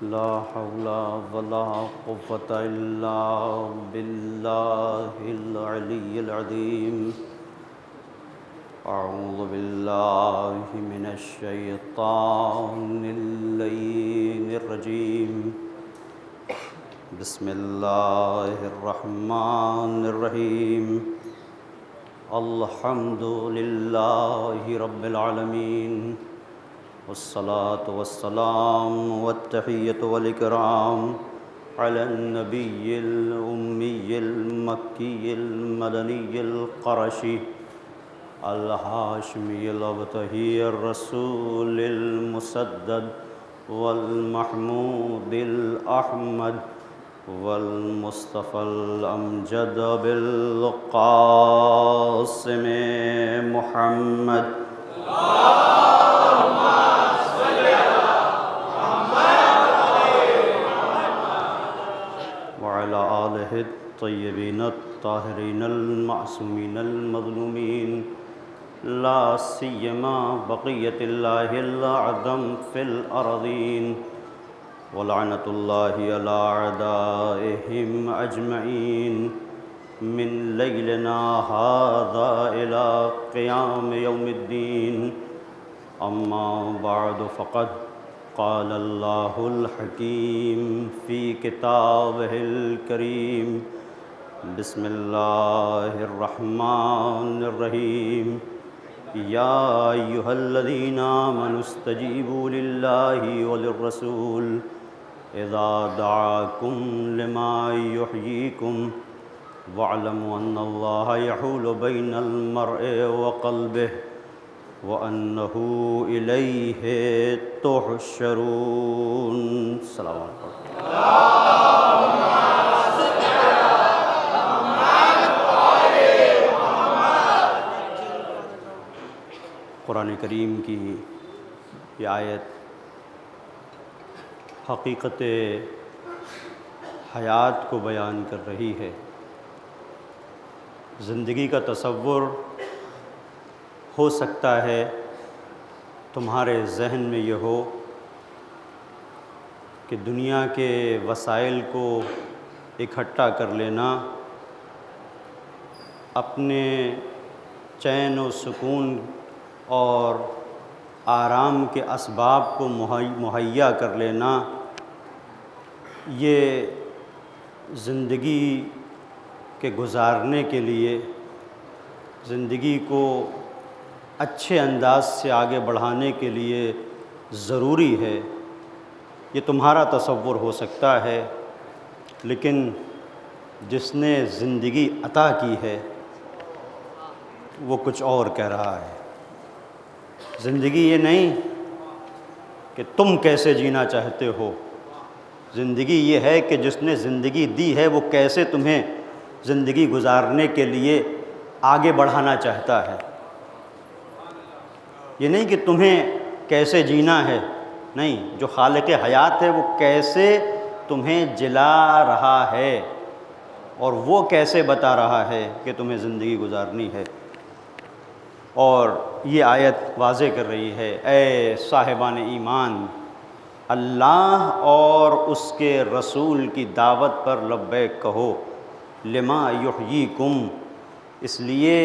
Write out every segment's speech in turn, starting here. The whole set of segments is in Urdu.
لا حول ولا قوة إلا بالله العلي العظيم أعوذ بالله من الشيطان اللعين الرجيم بسم الله الرحمن الرحيم الحمد لله رب العالمين والصلاة والسلام والتحية والإكرام على النبي الأمي المكي المدني القرشي الهاشمي الأبتهي الرسول المسدد والمحمود الأحمد والمصطفى الأمجد بالقاسم محمد وعلى آله الطيبين الطاهرين المعصومين المظلومين لا سيما بقية الله الأعظم في الأرضين ولعنة الله على أعدائهم أجمعين من ليلنا هذا إلى قيام يوم الدين أما بعد فقد قال الله الحكيم في كتابه الكريم بسم الله الرحمن الرحيم يا أيها الذين آمنوا استجيبوا لله وللرسول إذا دعاكم لما يحييكم واعلموا أن الله يحول بين المرء وقلبه وأنه إليه تحشرون. السلام علیکم. قرآن کریم کی یہ آیت حقیقت حیات کو بیان کر رہی ہے. زندگی کا تصور ہو سکتا ہے تمہارے ذہن میں یہ ہو کہ دنیا کے وسائل کو اکٹھا کر لینا، اپنے چین و سکون اور آرام کے اسباب کو مہیا کر لینا، یہ زندگی کے گزارنے کے لیے، زندگی کو اچھے انداز سے آگے بڑھانے کے لیے ضروری ہے. یہ تمہارا تصور ہو سکتا ہے، لیکن جس نے زندگی عطا کی ہے وہ کچھ اور کہہ رہا ہے. زندگی یہ نہیں کہ تم کیسے جینا چاہتے ہو، زندگی یہ ہے کہ جس نے زندگی دی ہے وہ کیسے تمہیں زندگی گزارنے کے لیے آگے بڑھانا چاہتا ہے. یہ نہیں کہ تمہیں کیسے جینا ہے، نہیں، جو خالق حیات ہے وہ کیسے تمہیں جلا رہا ہے اور وہ کیسے بتا رہا ہے کہ تمہیں زندگی گزارنی ہے. اور یہ آیت واضح کر رہی ہے، اے صاحبان ایمان، اللہ اور اس کے رسول کی دعوت پر لبیک کہو. لما یحییکم، اس لیے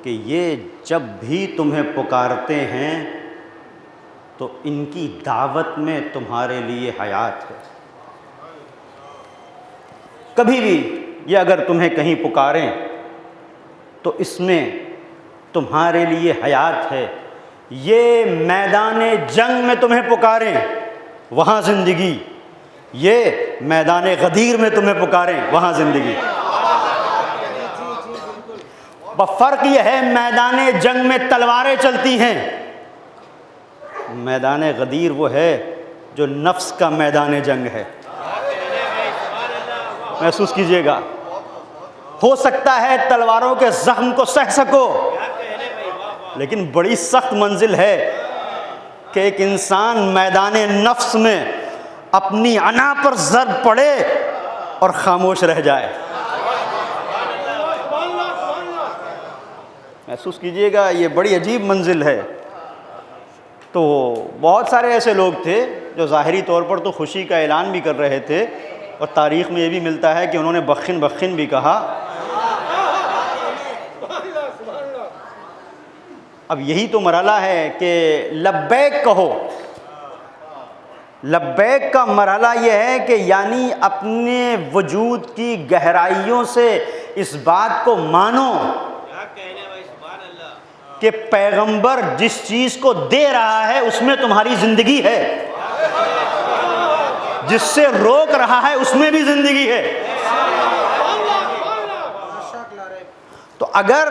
کہ یہ جب بھی تمہیں پکارتے ہیں تو ان کی دعوت میں تمہارے لیے حیات ہے. کبھی بھی یہ اگر تمہیں کہیں پکاریں تو اس میں تمہارے لیے حیات ہے. یہ میدان جنگ میں تمہیں پکاریں وہاں زندگی، یہ میدان غدیر میں تمہیں پکاریں وہاں زندگی. فرق یہ ہے، میدان جنگ میں تلواریں چلتی ہیں، میدان غدیر وہ ہے جو نفس کا میدان جنگ ہے. محسوس کیجئے گا، ہو سکتا ہے تلواروں کے زخم کو سہ سکو، لیکن بڑی سخت منزل ہے کہ ایک انسان میدان نفس میں اپنی انا پر ضرب پڑے اور خاموش رہ جائے. محسوس کیجئے گا، یہ بڑی عجیب منزل ہے. تو بہت سارے ایسے لوگ تھے جو ظاہری طور پر تو خوشی کا اعلان بھی کر رہے تھے، اور تاریخ میں یہ بھی ملتا ہے کہ انہوں نے بخن بخن بھی کہا۔ اب یہی تو مرحلہ ہے کہ لبیک کہو۔ لبیک کا مرحلہ یہ ہے کہ یعنی اپنے وجود کی گہرائیوں سے اس بات کو مانو کہ پیغمبر جس چیز کو دے رہا ہے اس میں تمہاری زندگی ہے، جس سے روک رہا ہے اس میں بھی زندگی ہے۔ تو اگر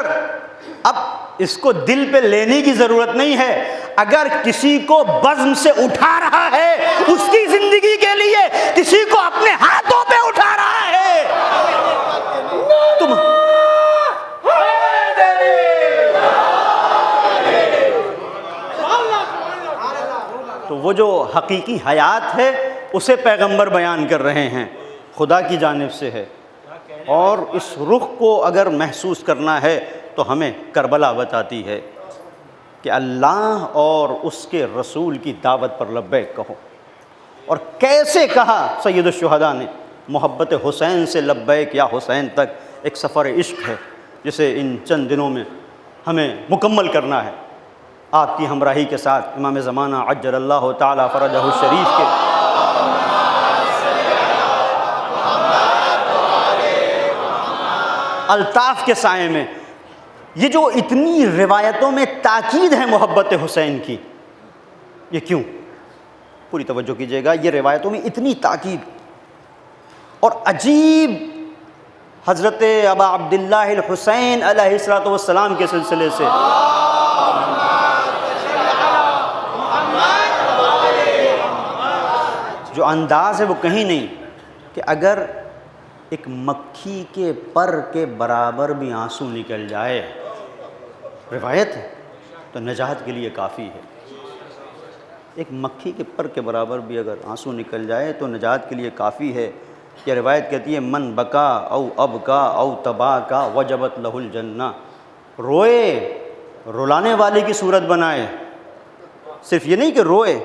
اب اس کو دل پہ لینے کی ضرورت نہیں ہے، اگر کسی کو بزم سے اٹھا رہا ہے اس کی زندگی کے لیے، کسی کو اپنے ہاتھوں پہ اٹھا رہا ہے، تم تو وہ جو حقیقی حیات ہے اسے پیغمبر بیان کر رہے ہیں، خدا کی جانب سے ہے۔ اور اس رخ کو اگر محسوس کرنا ہے تو ہمیں کربلا بتاتی ہے کہ اللہ اور اس کے رسول کی دعوت پر لبیک کہو۔ اور کیسے کہا سید الشہداء نے، محبت حسین سے لبیک یا حسین تک ایک سفر عشق ہے جسے ان چند دنوں میں ہمیں مکمل کرنا ہے، آپ کی ہمراہی کے ساتھ امام زمانہ عجل اللہ تعالی فرجہ الشریف کے الطاف کے سائے میں۔ یہ جو اتنی روایتوں میں تاکید ہے محبت حسین کی، یہ کیوں؟ پوری توجہ کیجیے گا، یہ روایتوں میں اتنی تاکید اور عجیب حضرت ابا عبداللہ الحسین علیہ السلام کے سلسلے سے جو انداز ہے وہ کہیں نہیں کہ اگر ایک مکھی کے پر کے برابر بھی آنسو نکل جائے، روایت ہے، تو نجات کے لیے کافی ہے۔ ایک مکھی کے پر کے برابر بھی اگر آنسو نکل جائے تو نجات کے لیے کافی ہے۔ یہ روایت کہتی ہے من بکا او ابکا او تبا کا وجبت لہ الجنہ، روئے رلانے والے کی صورت بنائے، صرف یہ نہیں کہ روئے،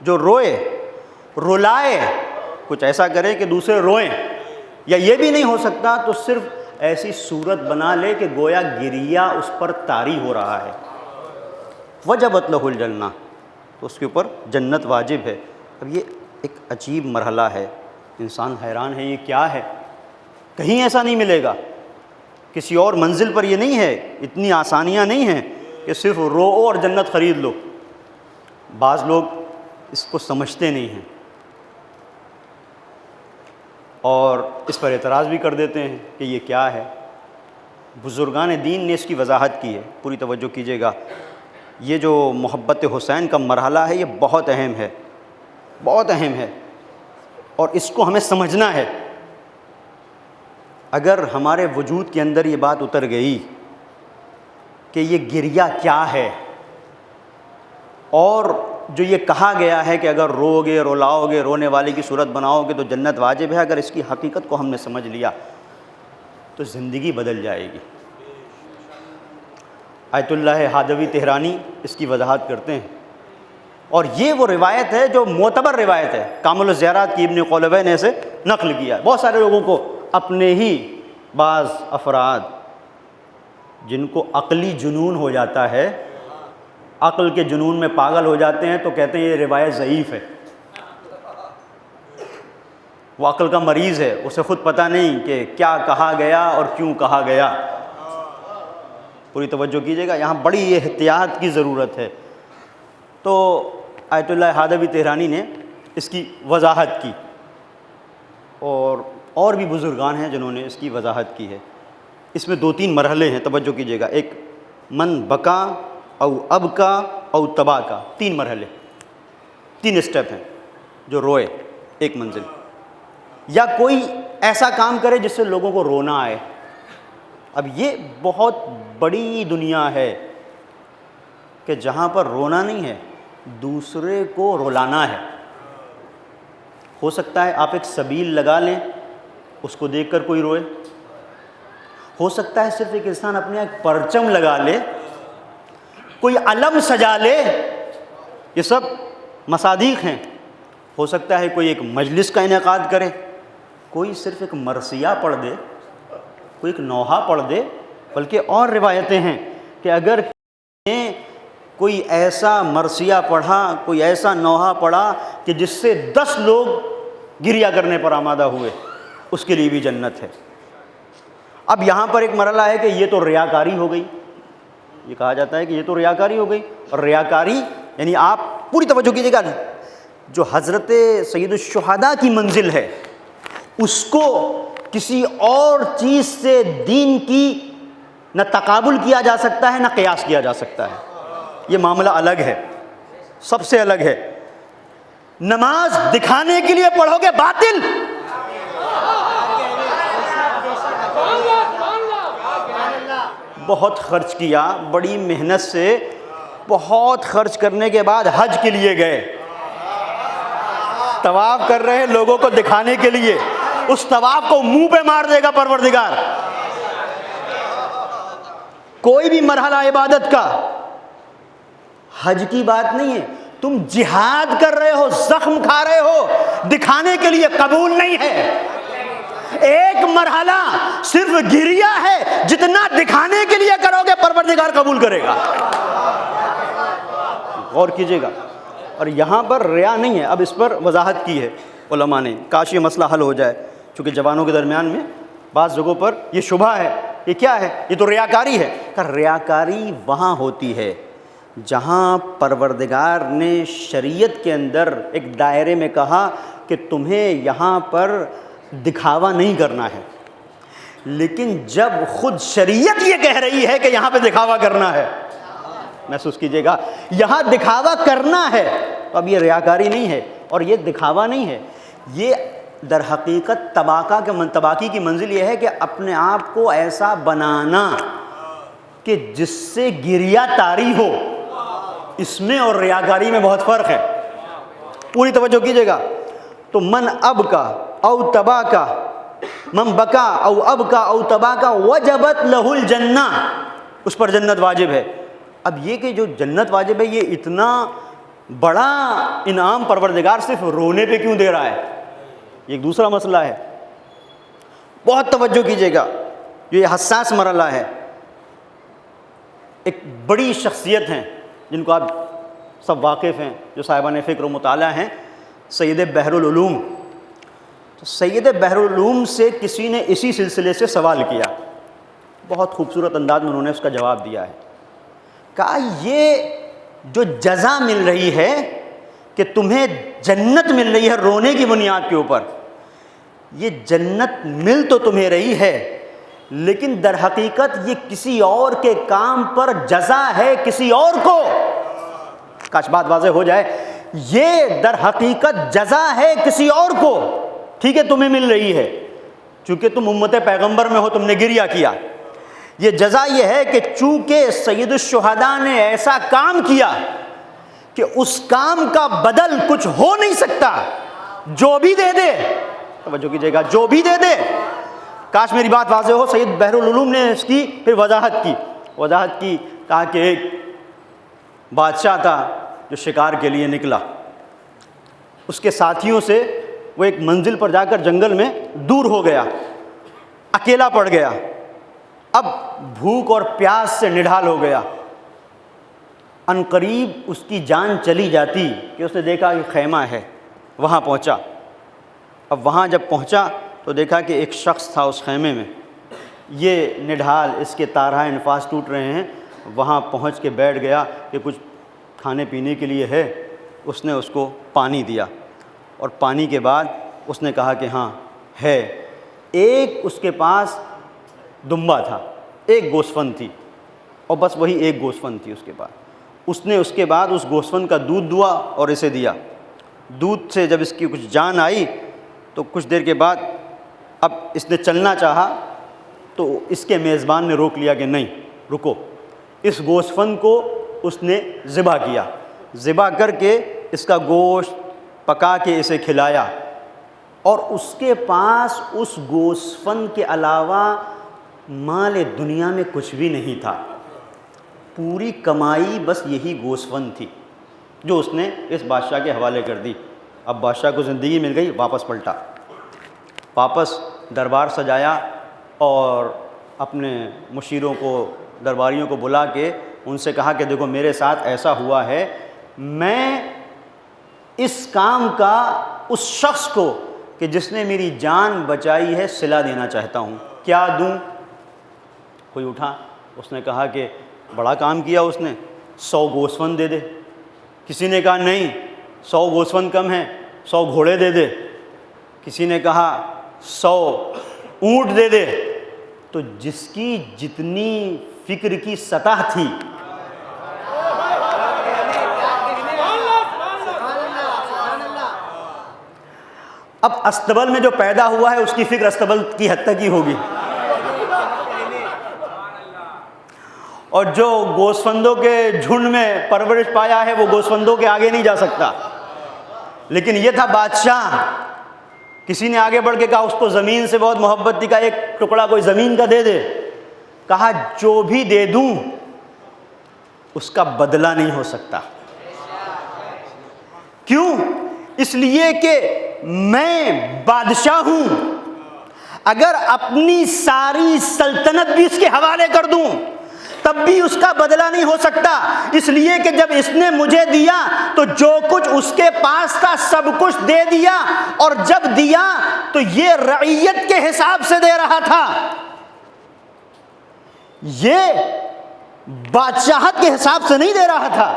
جو روئے رلائے، کچھ ایسا کرے کہ دوسرے روئیں، یا یہ بھی نہیں ہو سکتا تو صرف ایسی صورت بنا لے کہ گویا گریہ اس پر طاری ہو رہا ہے، وجبت لہ الجنہ، تو اس کے اوپر جنت واجب ہے۔ اب یہ ایک عجیب مرحلہ ہے، انسان حیران ہے یہ کیا ہے، کہیں ایسا نہیں ملے گا، کسی اور منزل پر یہ نہیں ہے، اتنی آسانیاں نہیں ہیں کہ صرف رو اور جنت خرید لو۔ بعض لوگ اس کو سمجھتے نہیں ہیں اور اس پر اعتراض بھی کر دیتے ہیں کہ یہ کیا ہے۔ بزرگان دین نے اس کی وضاحت کی ہے، پوری توجہ کیجیے گا۔ یہ جو محبت حسین کا مرحلہ ہے یہ بہت اہم ہے، بہت اہم ہے، اور اس کو ہمیں سمجھنا ہے۔ اگر ہمارے وجود کے اندر یہ بات اتر گئی کہ یہ گریہ کیا ہے، اور جو یہ کہا گیا ہے کہ اگر رو گے رلاؤ گے رونے والے کی صورت بناؤ گے تو جنت واجب ہے، اگر اس کی حقیقت کو ہم نے سمجھ لیا تو زندگی بدل جائے گی۔ آیت اللہ ہادوی تہرانی اس کی وضاحت کرتے ہیں، اور یہ وہ روایت ہے جو معتبر روایت ہے، کامل الزیارات کی ابن قولوی نے اسے نقل کیا ہے۔ بہت سارے لوگوں کو، اپنے ہی بعض افراد جن کو عقلی جنون ہو جاتا ہے، عقل کے جنون میں پاگل ہو جاتے ہیں، تو کہتے ہیں یہ روایت ضعیف ہے۔ وہ عقل کا مریض ہے، اسے خود پتہ نہیں کہ کیا کہا گیا اور کیوں کہا گیا۔ پوری توجہ کیجیے گا، یہاں بڑی احتیاط کی ضرورت ہے۔ تو آیت اللہ ہادوی تہرانی نے اس کی وضاحت کی، اور بھی بزرگان ہیں جنہوں نے اس کی وضاحت کی ہے۔ اس میں 2-3 مرحلے ہیں، توجہ کیجیے گا۔ ایک من بکا او ابکا او تبا کا، 3 مرحلے، 3 اسٹیپ ہیں جو روئے، ایک منزل، یا کوئی ایسا کام کرے جس سے لوگوں کو رونا آئے۔ اب یہ بہت بڑی دنیا ہے کہ جہاں پر رونا نہیں ہے، دوسرے کو رلانا ہے۔ ہو سکتا ہے آپ ایک سبیل لگا لیں، اس کو دیکھ کر کوئی روئے، ہو سکتا ہے صرف ایک انسان اپنے ایک پرچم لگا لے، کوئی علم سجا لے، یہ سب مصادیق ہیں، ہو سکتا ہے کوئی ایک مجلس کا انعقاد کرے، کوئی صرف ایک مرثیہ پڑھ دے، کوئی ایک نوحہ پڑھ دے، بلکہ اور روایتیں ہیں کہ اگر کوئی ایسا مرثیہ پڑھا، کوئی ایسا نوحہ پڑھا کہ جس سے 10 لوگ گریہ کرنے پر آمادہ ہوئے، اس کے لیے بھی جنت ہے۔ اب یہاں پر ایک مرحلہ ہے کہ یہ تو ریاکاری ہو گئی، یہ کہا جاتا ہے کہ یہ تو ریاکاری ہو گئی، اور ریاکاری یعنی آپ پوری توجہ کیجیے گا، جو حضرت سید الشہداء کی منزل ہے اس کو کسی اور چیز سے دین کی نہ تقابل کیا جا سکتا ہے نہ قیاس کیا جا سکتا ہے، یہ معاملہ الگ ہے، سب سے الگ ہے۔ نماز دکھانے کے لیے پڑھو گے باطل، بہت خرچ کیا، بڑی محنت سے بہت خرچ کرنے کے بعد حج کے لیے گئے، طواف کر رہے ہیں لوگوں کو دکھانے کے لیے، اس طواف کو منہ پہ مار دے گا پروردگار۔ کوئی بھی مرحلہ عبادت کا حج کی بات نہیں ہے، تم جہاد کر رہے ہو، زخم کھا رہے ہو، دکھانے کے لیے قبول نہیں ہے۔ ایک مرحلہ صرف گریہ ہے، جتنا دکھانے کے لیے کرو گے پروردگار قبول کرے گا، غور کیجئے گا۔ اور یہاں پر ریا نہیں ہے، اب اس پر وضاحت کی ہے علماء نے، کاش یہ مسئلہ حل ہو جائے، چونکہ جوانوں کے درمیان میں بعض جگہوں پر یہ شبہ ہے، یہ کیا ہے، یہ تو ریاکاری ہے۔ کہ ریاکاری وہاں ہوتی ہے جہاں پروردگار نے شریعت کے اندر ایک دائرے میں کہا کہ تمہیں یہاں پر دکھاوا نہیں کرنا ہے، لیکن جب خود شریعت یہ کہہ رہی ہے کہ یہاں پہ دکھاوا کرنا ہے، محسوس کیجئے گا، یہاں دکھاوا کرنا ہے، تو اب یہ ریاکاری نہیں ہے اور یہ دکھاوا نہیں ہے، یہ در حقیقت تباکی کی منزل یہ ہے کہ اپنے آپ کو ایسا بنانا کہ جس سے گریہ طاری ہو۔ اس میں اور ریاکاری میں بہت فرق ہے، پوری توجہ کیجئے گا۔ تو من ابکا او تباکا، من بکا او ابکا او تباکا وجبت لہ الجنہ، اس پر جنت واجب ہے۔ اب یہ کہ جو جنت واجب ہے، یہ اتنا بڑا انعام پروردگار صرف رونے پہ کیوں دے رہا ہے، یہ ایک دوسرا مسئلہ ہے، بہت توجہ کیجئے گا، یہ حساس مرحلہ ہے۔ ایک بڑی شخصیت ہیں جن کو آپ سب واقف ہیں، جو صاحبان فکر و مطالعہ ہیں، سید بحر العلوم۔ سید بحر العلوم سے کسی نے اسی سلسلے سے سوال کیا، بہت خوبصورت انداز میں انہوں نے اس کا جواب دیا ہے۔ کہا یہ جو جزا مل رہی ہے کہ تمہیں جنت مل رہی ہے رونے کی بنیاد کے اوپر، یہ جنت مل تو تمہیں رہی ہے، لیکن در حقیقت یہ کسی اور کے کام پر جزا ہے، کسی اور کو، کاش بات واضح ہو جائے، یہ در حقیقت جزا ہے کسی اور کو، ٹھیک ہے تمہیں مل رہی ہے چونکہ تم امت پیغمبر میں ہو، تم نے گریہ کیا، یہ جزا یہ ہے کہ چونکہ سید الشہداء نے ایسا کام کیا کہ اس کام کا بدل کچھ ہو نہیں سکتا، جو بھی دے دے، توجہ کیجئے گا، جو بھی دے دے، کاش میری بات واضح ہو۔ سید بحر العلوم نے اس کی پھر وضاحت کی، کہا کہ ایک بادشاہ تھا جو شکار کے لیے نکلا، اس کے ساتھیوں سے وہ ایک منزل پر جا کر جنگل میں دور ہو گیا، اکیلا پڑ گیا، اب بھوک اور پیاس سے نڈھال ہو گیا، عنقریب اس کی جان چلی جاتی کہ اس نے دیکھا کہ خیمہ ہے، وہاں پہنچا۔ اب وہاں جب پہنچا تو دیکھا کہ ایک شخص تھا اس خیمے میں، یہ نڈھال، اس کے تارہائے انفاس ٹوٹ رہے ہیں، وہاں پہنچ کے بیٹھ گیا کہ کچھ کھانے پینے کے لیے ہے، اس نے اس کو پانی دیا، اور پانی کے بعد اس نے کہا کہ ہاں ہے، ایک اس کے پاس دمبا تھا، ایک گوسفند تھی، اور بس وہی ایک گوسفند تھی اس کے پاس۔ اس نے اس کے بعد اس گوسفند کا دودھ دوا اور اسے دیا، دودھ سے جب اس کی کچھ جان آئی تو کچھ دیر کے بعد اب اس نے چلنا چاہا تو اس کے میزبان نے روک لیا کہ نہیں رکو، اس گوسفند کو اس نے ذبح کیا، ذبح کر کے اس کا گوشت پکا کے اسے کھلایا، اور اس کے پاس اس گوسفند کے علاوہ مال دنیا میں کچھ بھی نہیں تھا، پوری کمائی بس یہی گوسفند تھی جو اس نے اس بادشاہ کے حوالے کر دی۔ اب بادشاہ کو زندگی مل گئی، واپس پلٹا، واپس دربار سجایا اور اپنے مشیروں کو، درباریوں کو بلا کے ان سے کہا کہ دیکھو میرے ساتھ ایسا ہوا ہے، میں اس کام کا اس شخص کو کہ جس نے میری جان بچائی ہے صلہ دینا چاہتا ہوں، کیا دوں؟ کوئی اٹھا، اس نے کہا کہ بڑا کام کیا اس نے، 100 گوسفند دے دے۔ کسی نے کہا نہیں 100 گوسفند کم ہیں، 100 گھوڑے دے دے۔ کسی نے کہا 100 اونٹ دے دے۔ تو جس کی جتنی فکر کی سطح تھی، اب استبل میں جو پیدا ہوا ہے اس کی فکر استبل کی حد تک ہی ہوگی، اور جو گوسفندوں کے جھنڈ میں پرورش پایا ہے وہ گوسفندوں کے آگے نہیں جا سکتا۔ لیکن یہ تھا بادشاہ، کسی نے آگے بڑھ کے کہا اس کو زمین سے بہت محبت تھی، کہا ایک ٹکڑا کوئی زمین کا دے دے۔ کہا جو بھی دے دوں اس کا بدلہ نہیں ہو سکتا۔ کیوں؟ اس لیے کہ میں بادشاہ ہوں، اگر اپنی ساری سلطنت بھی اس کے حوالے کر دوں تب بھی اس کا بدلہ نہیں ہو سکتا، اس لیے کہ جب اس نے مجھے دیا تو جو کچھ اس کے پاس تھا سب کچھ دے دیا، اور جب دیا تو یہ رعیت کے حساب سے دے رہا تھا، یہ بادشاہت کے حساب سے نہیں دے رہا تھا۔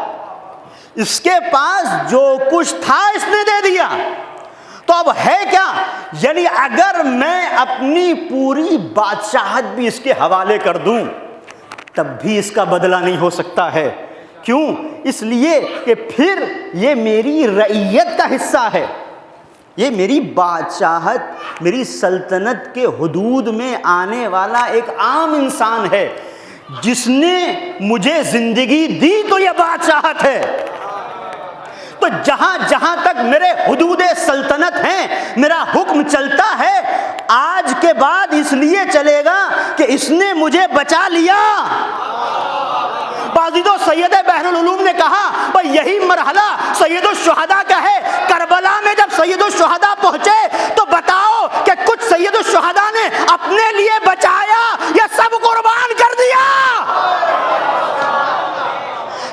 اس کے پاس جو کچھ تھا اس نے دے دیا، تو اب ہے کیا؟ یعنی اگر میں اپنی پوری بادشاہت بھی اس کے حوالے کر دوں تب بھی اس کا بدلہ نہیں ہو سکتا ہے۔ کیوں؟ اس لیے کہ پھر یہ میری رعیت کا حصہ ہے، یہ میری بادشاہت، میری سلطنت کے حدود میں آنے والا ایک عام انسان ہے۔ جس نے مجھے زندگی دی تو یہ بادشاہت ہے، تو جہاں جہاں تک میرے حدود سلطنت ہیں میرا حکم چلتا ہے، آج کے بعد اس لیے چلے گا کہ اس نے مجھے بچا لیا۔ بازیدو سید بحر العلوم نے کہا بھئی یہی مرحلہ سید الشہداء کا ہے۔ کربلا میں جب سید الشہداء پہنچے تو بتاؤ کہ کچھ سید الشہداء نے اپنے لیے بچایا یا سب قربان کر دیا؟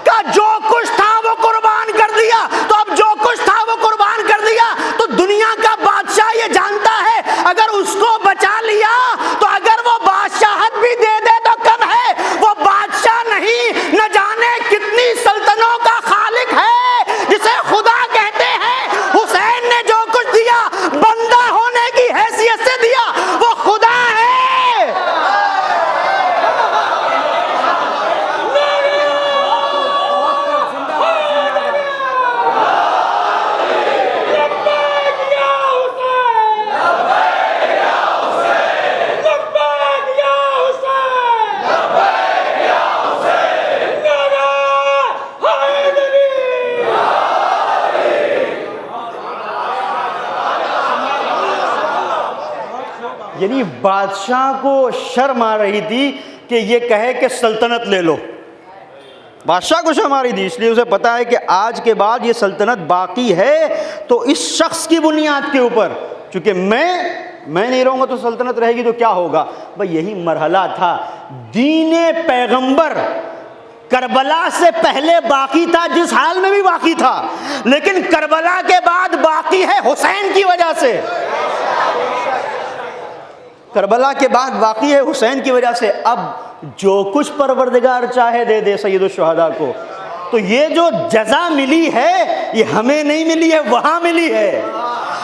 کہ جو کچھ تھا وہ قربان کر دیا۔ تو اب جو کچھ تھا وہ قربان کر دیا تو دنیا کا بادشاہ یہ جانتا ہے اگر اس کو بچا لیا تو اگر وہ بادشاہت بھی دے دے تو کم ہے، وہ بادشاہ نہیں، نہ جانے کتنی سلطنتوں کا خالق ہے، جسے خدا کہتے ہیں۔ حسین نے جو کچھ دیا بندہ ہونے کی حیثیت سے دیا، وہ خدا ہے۔ یعنی بادشاہ کو شرم آ رہی تھی کہ یہ کہے کہ سلطنت لے لو، بادشاہ کو شرم آ رہی تھی، اس لیے اسے پتا ہے کہ آج کے بعد یہ سلطنت باقی ہے تو اس شخص کی بنیاد کے اوپر، چونکہ میں نہیں رہوں گا تو سلطنت رہے گی تو کیا ہوگا؟ بھئی یہی مرحلہ تھا۔ دین پیغمبر کربلا سے پہلے باقی تھا، جس حال میں بھی باقی تھا، لیکن کربلا کے بعد باقی ہے حسین کی وجہ سے۔ کربلا کے بعد باقی ہے حسین کی وجہ سے۔ اب جو کچھ پروردگار چاہے دے دے سید الشہداء کو، تو یہ جو جزا ملی ہے یہ ہمیں نہیں ملی ہے، وہاں ملی ہے۔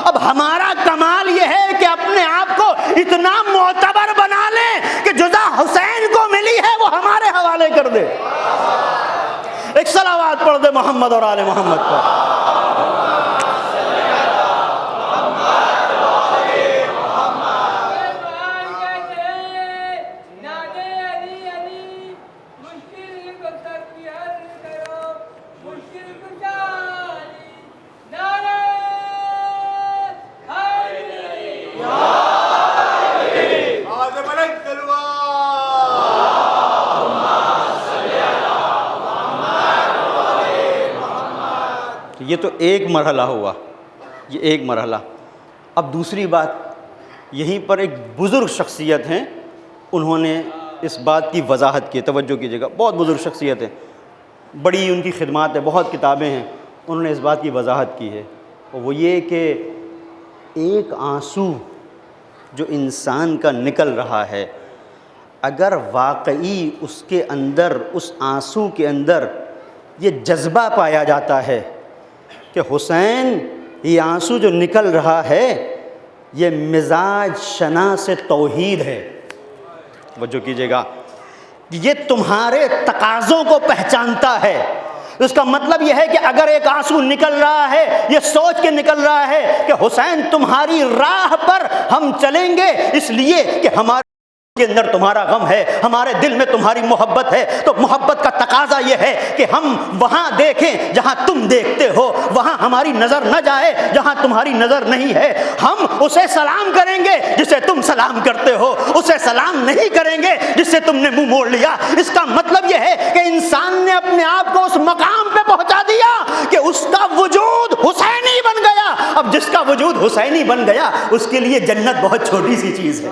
اب ہمارا کمال یہ ہے کہ اپنے آپ کو اتنا معتبر بنا لیں کہ جزا حسین کو ملی ہے وہ ہمارے حوالے کر دے۔ ایک صلوات پڑھ دے محمد اور آل محمد پر۔ یہ تو ایک مرحلہ ہوا، یہ ایک مرحلہ۔ اب دوسری بات، یہیں پر ایک بزرگ شخصیت ہیں، انہوں نے اس بات کی وضاحت کی، توجہ کیجیے گا، بہت بزرگ شخصیت ہے، بڑی ان کی خدمات ہے، بہت کتابیں ہیں، انہوں نے اس بات کی وضاحت کی ہے، اور وہ یہ کہ ایک آنسو جو انسان کا نکل رہا ہے، اگر واقعی اس کے اندر، اس آنسو کے اندر یہ جذبہ پایا جاتا ہے کہ حسین یہ آنسو جو نکل رہا ہے یہ مزاج شناس توحید ہے، توجہ کیجیے گا، یہ تمہارے تقاضوں کو پہچانتا ہے۔ اس کا مطلب یہ ہے کہ اگر ایک آنسو نکل رہا ہے، یہ سوچ کے نکل رہا ہے کہ حسین تمہاری راہ پر ہم چلیں گے اس لیے کہ ہمارے کے اندر تمہارا غم ہے، ہمارے دل میں تمہاری محبت ہے، تو محبت کا تقاضا یہ ہے کہ ہم وہاں دیکھیں جہاں تم دیکھتے ہو، وہاں ہماری نظر نہ جائے جہاں تمہاری نظر نہیں ہے، ہم اسے سلام کریں گے جسے تم سلام کرتے ہو، اسے سلام نہیں کریں گے جس سے تم نے منہ موڑ لیا۔ اس کا مطلب یہ ہے کہ انسان نے اپنے آپ کو اس مقام پہ پہنچا دیا کہ اس کا وجود حسینی بن گیا۔ اب جس کا وجود حسینی بن گیا اس کے لیے جنت بہت چھوٹی سی چیز ہے۔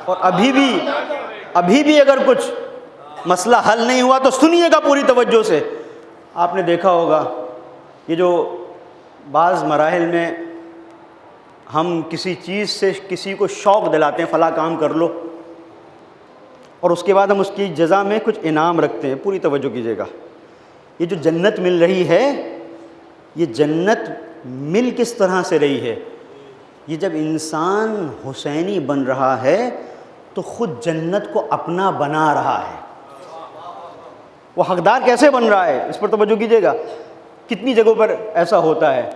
اور ابھی بھی اگر کچھ مسئلہ حل نہیں ہوا تو سنیے گا پوری توجہ سے۔ آپ نے دیکھا ہوگا یہ جو بعض مراحل میں ہم کسی چیز سے کسی کو شوق دلاتے ہیں، فلاں کام کر لو، اور اس کے بعد ہم اس کی جزا میں کچھ انعام رکھتے ہیں، پوری توجہ کیجیے گا۔ یہ جو جنت مل رہی ہے، یہ جنت مل کس طرح سے رہی ہے؟ یہ جب انسان حسینی بن رہا ہے تو خود جنت کو اپنا بنا رہا ہے۔ وہ حقدار کیسے بن رہا ہے اس پر توجہ کیجیے گا۔ کتنی جگہوں پر ایسا ہوتا ہے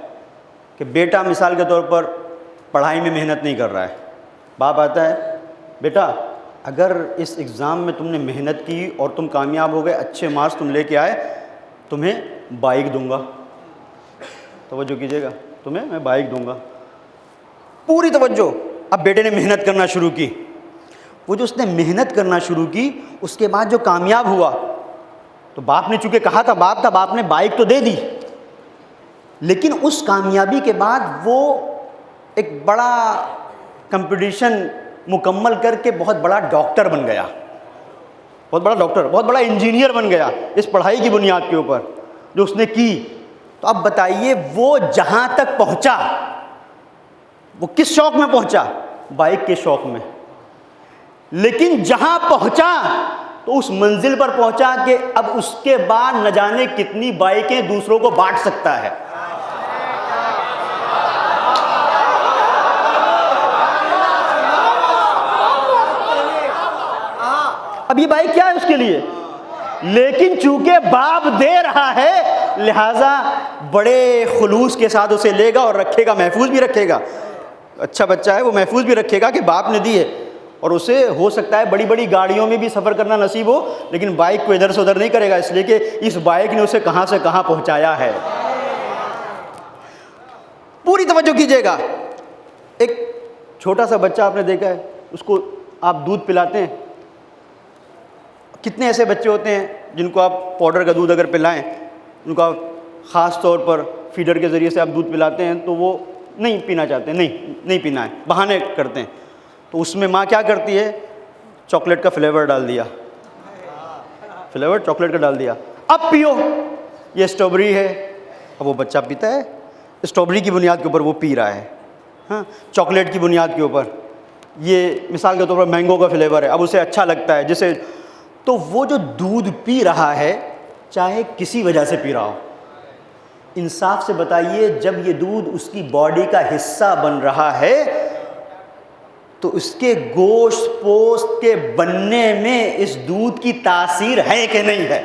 کہ بیٹا مثال کے طور پر پڑھائی میں محنت نہیں کر رہا ہے، باپ آتا ہے، بیٹا اگر اس ایگزام میں تم نے محنت کی اور تم کامیاب ہو گئے، اچھے مارکس تم لے کے آئے، تمہیں بائک دوں گا، توجہ کیجیے گا، تمہیں میں بائک دوں گا، پوری توجہ۔ اب بیٹے نے محنت کرنا شروع کی، وہ جو اس نے محنت کرنا شروع کی اس کے بعد جو کامیاب ہوا تو باپ نے چونکہ کہا تھا، باپ نے بائک تو دے دی، لیکن اس کامیابی کے بعد وہ ایک بڑا کمپٹیشن مکمل کر کے بہت بڑا ڈاکٹر بن گیا، بہت بڑا ڈاکٹر، بہت بڑا انجینئر بن گیا اس پڑھائی کی بنیاد کے اوپر جو اس نے کی۔ تو اب بتائیے وہ جہاں تک پہنچا وہ کس شوق میں پہنچا؟ بائک کے شوق میں، لیکن جہاں پہنچا تو اس منزل پر پہنچا کہ اب اس کے بعد نہ جانے کتنی بائکیں دوسروں کو بانٹ سکتا ہے۔ اب یہ بائک کیا ہے اس کے لیے؟ لیکن چونکہ باپ دے رہا ہے لہذا بڑے خلوص کے ساتھ اسے لے گا اور رکھے گا، محفوظ بھی رکھے گا۔ اچھا بچہ ہے وہ محفوظ بھی رکھے گا کہ باپ نے دی ہے، اور اسے ہو سکتا ہے بڑی بڑی گاڑیوں میں بھی سفر کرنا نصیب ہو، لیکن بائک کو ادھر سے ادھر نہیں کرے گا، اس لیے کہ اس بائک نے اسے کہاں سے کہاں پہنچایا ہے۔ پوری توجہ کیجیے گا۔ ایک چھوٹا سا بچہ آپ نے دیکھا ہے، اس کو آپ دودھ پلاتے ہیں، کتنے ایسے بچے ہوتے ہیں جن کو آپ پاؤڈر کا دودھ اگر پلائیں، ان کو آپ خاص طور پر فیڈر کے ذریعے سے آپ دودھ پلاتے ہیں تو وہ نہیں پینا چاہتے، نہیں پینا ہے، بہانے کرتے ہیں، تو اس میں ماں کیا کرتی ہے؟ چاکلیٹ کا فلیور ڈال دیا، فلیور چاکلیٹ کا ڈال دیا، اب پیو، یہ اسٹرابری ہے، اب وہ بچہ پیتا ہے، اسٹرابری کی بنیاد کے اوپر وہ پی رہا ہے، ہاں، چاکلیٹ کی بنیاد کے اوپر، یہ مثال کے طور پر مینگو کا فلیور ہے، اب اسے اچھا لگتا ہے جسے، تو وہ جو دودھ پی رہا ہے چاہے کسی وجہ سے پی رہا ہو، انصاف سے بتائیے جب یہ دودھ اس کی باڈی کا حصہ بن رہا ہے تو اس کے گوشت پوست کے بننے میں اس دودھ کی تاثیر ہے کہ نہیں ہے؟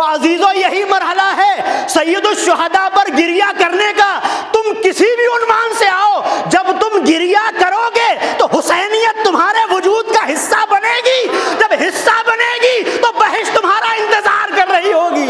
عزیزو یہی مرحلہ ہے سید الشہداء پر گریہ کرنے کا۔ تم کسی بھی عنوان سے آؤ، جب تم گریہ کرو گے تو حسینیت تمہارے وجود کا حصہ بنے گی، جب حصہ بنے گی تو بہشت تمہارا انتظار کر رہی ہوگی۔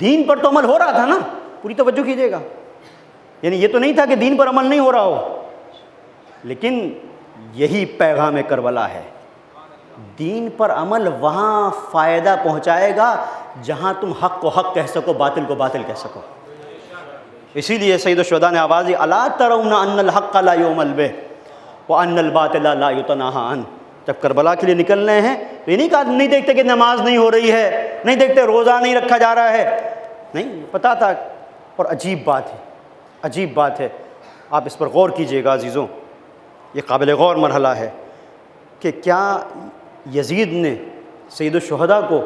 دین پر تو عمل ہو رہا تھا نا، پوری توجہ کیجیے گا، یعنی یہ تو نہیں تھا کہ دین پر عمل نہیں ہو رہا ہو، لیکن یہی پیغام کربلا ہے، دین پر عمل وہاں فائدہ پہنچائے گا جہاں تم حق کو حق کہہ سکو، باطل کو باطل کہہ سکو۔ اسی لیے سید الشہداء نے آواز دی الا ترون ان الحق لا یعمل بہ وان الباطل لا یتناہی عنہ۔ جب کربلا کے لیے نکل رہے ہیں تو یہ نہیں کہا نہیں دیکھتے کہ نماز نہیں ہو رہی ہے، نہیں دیکھتے روزہ نہیں رکھا جا رہا ہے، نہیں، پتہ تھا۔ اور عجیب بات ہے، عجیب بات ہے، آپ اس پر غور کیجئے گا عزیزوں، یہ قابل غور مرحلہ ہے کہ کیا یزید نے سید الشہداء کو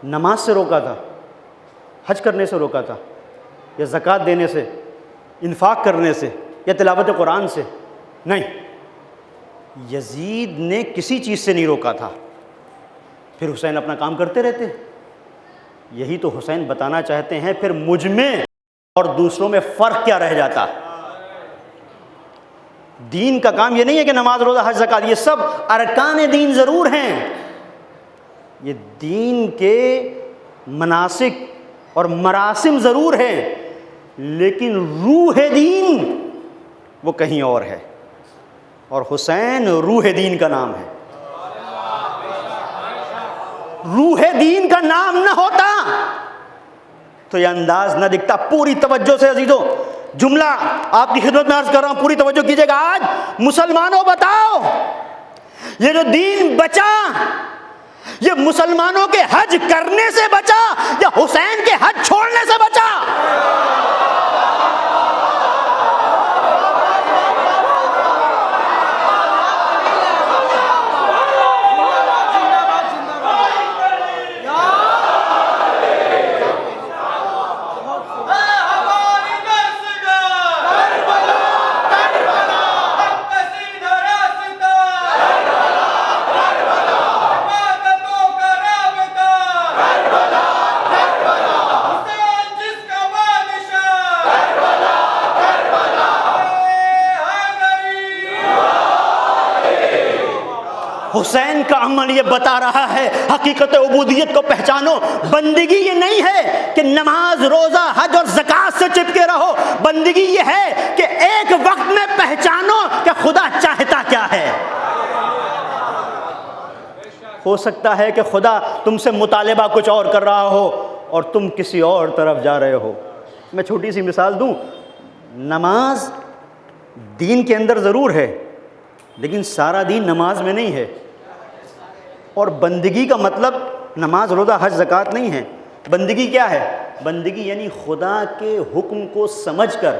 نماز سے روکا تھا، حج کرنے سے روکا تھا، یا زکوٰۃ دینے سے، انفاق کرنے سے، یا تلاوت قرآن سے؟ نہیں، یزید نے کسی چیز سے نہیں روکا تھا، پھر حسین اپنا کام کرتے رہتے۔ یہی تو حسین بتانا چاہتے ہیں، پھر مجھ میں اور دوسروں میں فرق کیا رہ جاتا؟ دین کا کام یہ نہیں ہے کہ نماز روزہ حج زکوٰۃ، یہ سب ارکان دین ضرور ہیں، یہ دین کے مناسک اور مراسم ضرور ہیں، لیکن روح دین وہ کہیں اور ہے، اور حسین روح دین کا نام ہے۔ روح دین کا نام نہ ہوتا تو یہ انداز نہ دکھتا۔ پوری توجہ سے عزیزوں، جملہ آپ کی خدمت میں عرض کر رہا ہوں، پوری توجہ کیجئے گا۔ آج مسلمانوں بتاؤ، یہ جو دین بچا یہ مسلمانوں کے حج کرنے سے بچا یا حسین کے حج چھوڑنے سے بچا؟ حسین کا عمل یہ بتا رہا ہے حقیقت عبودیت کو پہچانو۔ بندگی یہ نہیں ہے کہ نماز روزہ حج اور زکوٰۃ سے چپکے رہو، بندگی یہ ہے کہ ایک وقت میں پہچانو کہ خدا چاہتا کیا ہے۔ ہو سکتا ہے کہ خدا تم سے مطالبہ کچھ اور کر رہا ہو اور تم کسی اور طرف جا رہے ہو۔ میں چھوٹی سی مثال دوں، نماز دین کے اندر ضرور ہے لیکن سارا دین نماز میں نہیں ہے، اور بندگی کا مطلب نماز روزہ حج زکوٰۃ نہیں ہے۔ بندگی کیا ہے؟ بندگی یعنی خدا کے حکم کو سمجھ کر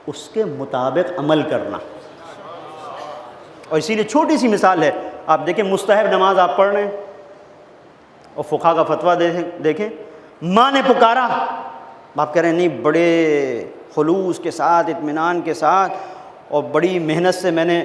اس کے مطابق عمل کرنا۔ اور اسی لیے چھوٹی سی مثال ہے، آپ دیکھیں مستحب نماز آپ پڑھ رہے ہیں اور فقہا کا فتویٰ دیکھیں، ماں نے پکارا، آپ کہہ رہے ہیں نہیں بڑے خلوص کے ساتھ، اطمینان کے ساتھ اور بڑی محنت سے میں نے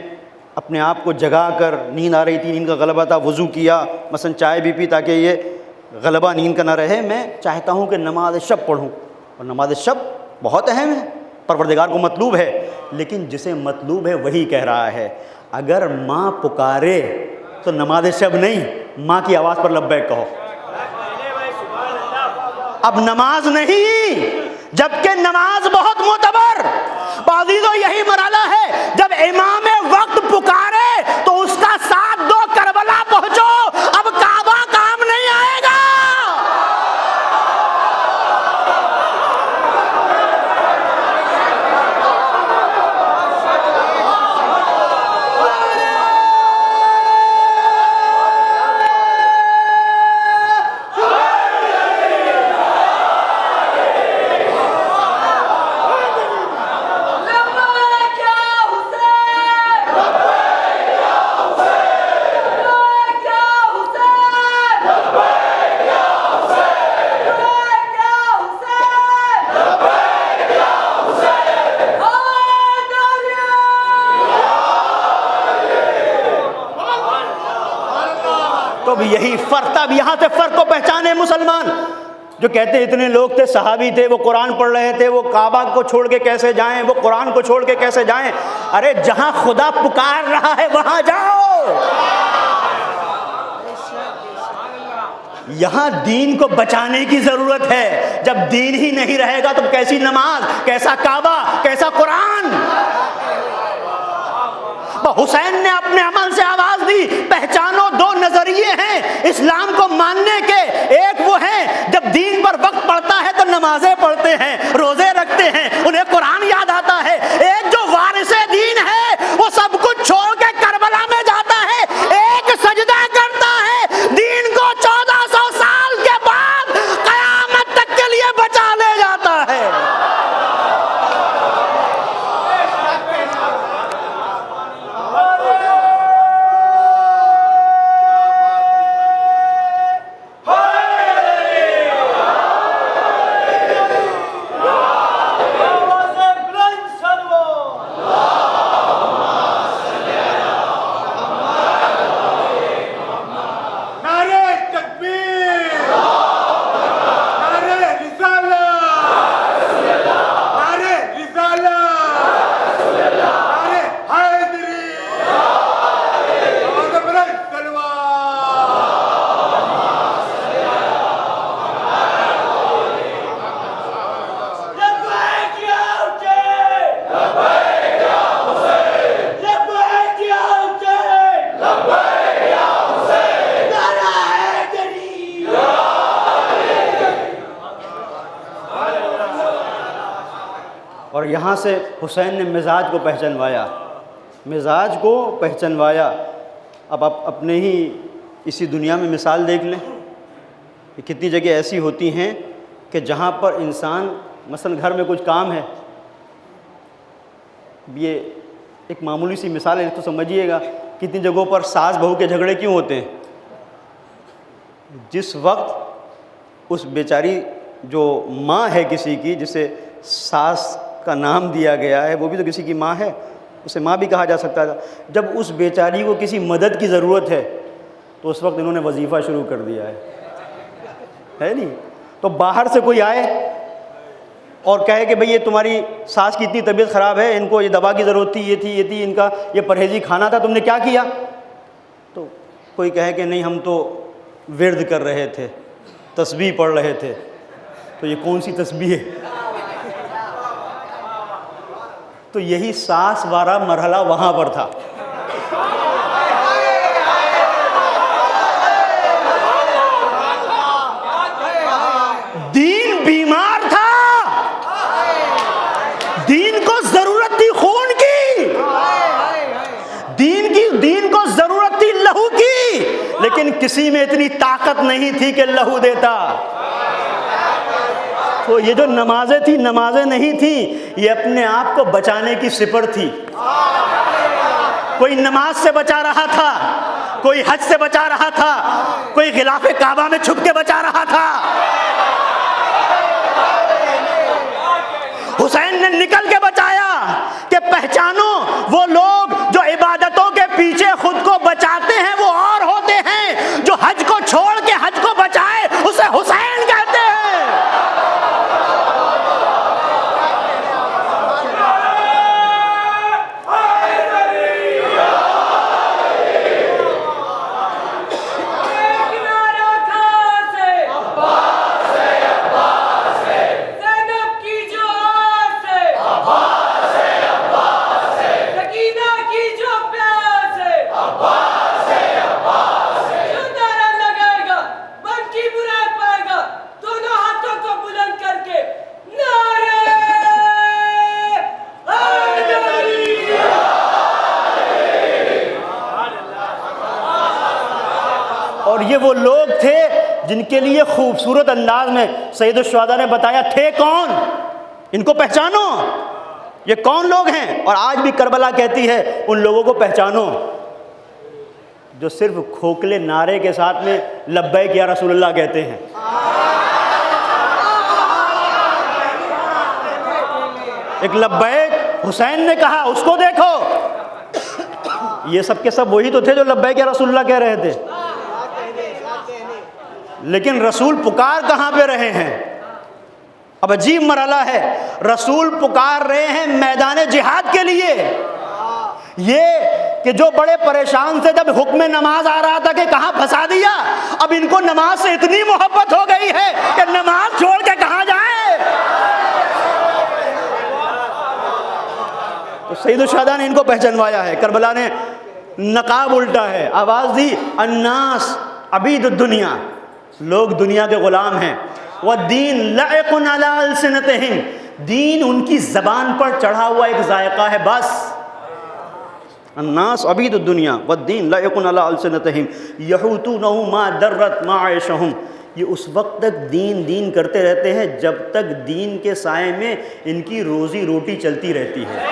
اپنے آپ کو جگا کر، نیند آ رہی تھی، نیند کا غلبہ تھا، وضو کیا، مثلا چائے بھی پی تاکہ یہ غلبہ نیند کا نہ رہے، میں چاہتا ہوں کہ نماز شب پڑھوں، اور نماز شب بہت اہم ہے، پروردگار کو مطلوب ہے، لیکن جسے مطلوب ہے وہی کہہ رہا ہے اگر ماں پکارے تو نماز شب نہیں، ماں کی آواز پر لبیک کہو۔ اب نماز نہیں، جبکہ نماز بہت معتبر، عزیزو یہی مرحلہ ہے جب امام وقت پکارے تو اس کا ساتھ دو، کربلا پہنچو، اب کعبہ کام نہیں آئے گا۔ تو یہی فرق، اب یہاں سے فرق کو پہچانے مسلمان جو کہتے ہیں اتنے لوگ تھے، صحابی تھے، وہ قرآن پڑھ رہے تھے، وہ کعبہ کو چھوڑ کے کیسے جائیں، وہ قرآن کو چھوڑ کے کیسے جائیں؟ ارے جہاں خدا پکار رہا ہے وہاں جاؤ۔ یہاں دین کو بچانے کی ضرورت ہے. جب دین ہی نہیں رہے گا تو کیسی نماز، کیسا کعبہ، کیسا قرآن. حسین نے اپنے عمل سے آواز دی، پہچانو دو نظریے ہیں اسلام کو ماننے کے. ایک وہ ہیں جب دین پر وقت پڑتا ہے تو نمازیں پڑھتے ہیں، روزے رکھتے ہیں، انہیں قرآن یاد آتا ہے. ایک جو وارث دین ہے وہ سب کچھ چھوڑ کے کربلا میں جاتا ہے، ایک سجدہ کرتا ہے، دین کو 1400 سال کے بعد قیامت تک کے لیے بچا لے جاتا ہے. اور یہاں سے حسین نے مزاج کو پہچنوایا. اب آپ اپنے ہی اسی دنیا میں مثال دیکھ لیں کہ کتنی جگہ ایسی ہوتی ہیں کہ جہاں پر انسان مثلا گھر میں کچھ کام ہے. یہ ایک معمولی سی مثال ہے تو سمجھیے گا کتنی جگہوں پر ساس بہو کے جھگڑے کیوں ہوتے ہیں. جس وقت اس بیچاری جو ماں ہے کسی کی، جسے ساس کا نام دیا گیا ہے، وہ بھی تو کسی کی ماں ہے، اسے ماں بھی کہا جا سکتا تھا. جب اس بیچاری کو کسی مدد کی ضرورت ہے تو اس وقت انہوں نے وظیفہ شروع کر دیا ہے نہیں. تو باہر سے کوئی آئے اور کہے کہ بھئی یہ تمہاری ساس کی اتنی طبیعت خراب ہے، ان کو یہ دوا کی ضرورت تھی، یہ تھی ان کا یہ پرہیزی کھانا تھا، تم نے کیا کیا؟ تو کوئی کہے کہ نہیں ہم تو ورد کر رہے تھے، تسبیح پڑھ رہے تھے. تو یہ کون سی تسبیح ہے؟ تو یہی ساس والا مرحلہ وہاں پر تھا. دین بیمار تھا، دین کو ضرورت تھی خون کی، دین کو ضرورت تھی لہو کی، لیکن کسی میں اتنی طاقت نہیں تھی کہ لہو دیتا. تو یہ جو نمازیں تھیں، نمازیں نہیں تھیں، یہ اپنے آپ کو بچانے کی سپر تھی. کوئی نماز سے بچا رہا تھا، کوئی حج سے بچا رہا تھا، کوئی غلاف کعبہ میں چھپ کے بچا رہا تھا. حسین نے نکل کے بچایا کہ پہچانو وہ لوگ جو عبادتوں کے پیچھے خود کو بچاتے ہیں وہ اور ہوتے ہیں، جو حج کو چھوڑ کے حج کو بچائے اسے حسین کہتے ہیں. اور یہ وہ لوگ تھے جن کے لیے خوبصورت انداز میں سید الشہداء نے بتایا تھے کون، ان کو پہچانو، یہ کون لوگ ہیں. اور آج بھی کربلا کہتی ہے ان لوگوں کو پہچانو جو صرف کھوکھلے نعرے کے ساتھ میں لبیک یا رسول اللہ کہتے ہیں. ایک لبیک حسین نے کہا، اس کو دیکھو. یہ سب کے سب وہی تو تھے جو لبیک یا رسول اللہ کہہ رہے تھے، لیکن رسول پکار کہاں پہ رہے ہیں؟ اب عجیب مرحلہ ہے. رسول پکار رہے ہیں میدان جہاد کے لیے. یہ کہ جو بڑے پریشان تھے جب حکم نماز آ رہا تھا کہ کہاں پھنسا دیا، اب ان کو نماز سے اتنی محبت ہو گئی ہے کہ نماز چھوڑ کے کہاں جائیں۔ تو سید الشہداء نے ان کو پہچنوایا ہے، کربلا نے نقاب الٹا ہے، آواز دی الناس عبید الدنیا، لوگ دنیا کے غلام ہیں، والدین لائق علی السنتہم، دین ان کی زبان پر چڑھا ہوا ایک ذائقہ ہے بس۔ الناس عبید الدنیا والدین لائق علی السنتہم یحوتونہ ما درت معاشہم، یہ اس وقت تک دین دین کرتے رہتے ہیں جب تک دین کے سائے میں ان کی روزی روٹی چلتی رہتی ہے۔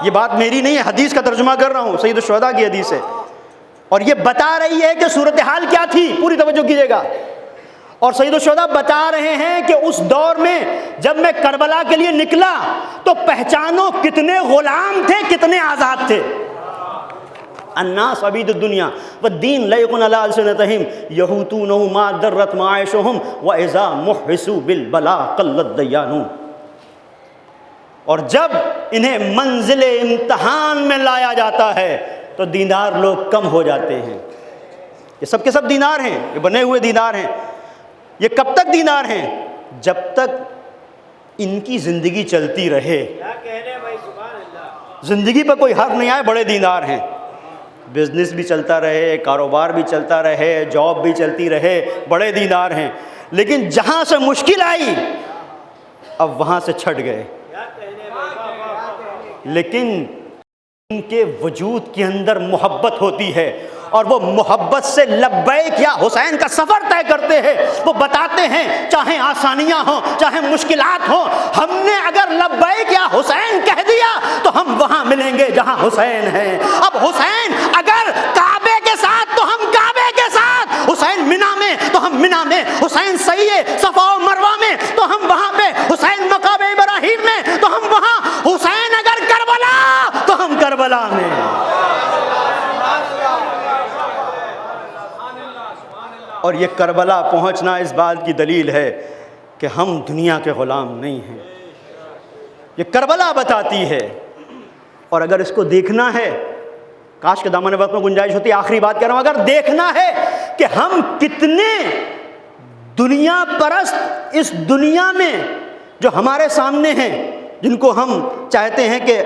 یہ بات میری نہیں ہے، حدیث کا ترجمہ کر رہا ہوں، سید الشہداء کی حدیث ہے، اور یہ بتا رہی ہے کہ صورتحال کیا تھی، پوری توجہ کیجیے گا۔ اور سید الشہداء بتا رہے ہیں کہ اس دور میں جب میں کربلا کے لیے نکلا تو پہچانو کتنے غلام تھے، کتنے آزاد تھے۔ الناس عبید الدنیا والدین لائق علی السنتہم یحوتونہ ما درت معاشہم واذا محسوا بالبلاء قل الدیانون، اور جب انہیں منزل امتحان میں لایا جاتا ہے تو دیندار لوگ کم ہو جاتے ہیں۔ یہ سب کے سب دیندار ہیں، یہ بنے ہوئے دیندار ہیں۔ یہ کب تک دیندار ہیں؟ جب تک ان کی زندگی چلتی رہے، زندگی پہ کوئی حرف نہیں آئے، بڑے دیندار ہیں۔ بزنس بھی چلتا رہے، کاروبار بھی چلتا رہے، جاب بھی چلتی رہے، بڑے دیندار ہیں۔ لیکن جہاں سے مشکل آئی اب وہاں سے چھٹ گئے۔ لیکن ان کے وجود کے اندر محبت ہوتی ہے، اور وہ محبت سے لبیک یا حسین کا سفر طے کرتے ہیں۔ وہ بتاتے ہیں چاہے آسانیاں ہوں، چاہے مشکلات ہوں، ہم نے اگر لبیک یا حسین کہہ دیا تو ہم وہاں ملیں گے جہاں حسین ہے۔ اب حسین اگر کعبے کے ساتھ تو ہم کعبے کے ساتھ، حسین منا میں تو ہم منا میں، حسین سعی صفا و مروہ میں تو ہم وہاں پہ، حسین مقام ابراہیم میں تو ہم وہاں، حسین اگر کربلا تو ہم کربلا میں۔ اور یہ کربلا پہنچنا اس بات کی دلیل ہے کہ ہم دنیا کے غلام نہیں ہیں، یہ کربلا بتاتی ہے۔ اور اگر اس کو دیکھنا ہے، کاش کے دامن وقت میں گنجائش ہوتی، آخری بات کہہ رہا ہوں، اگر دیکھنا ہے کہ ہم کتنے دنیا پرست اس دنیا میں جو ہمارے سامنے ہیں، جن کو ہم چاہتے ہیں کہ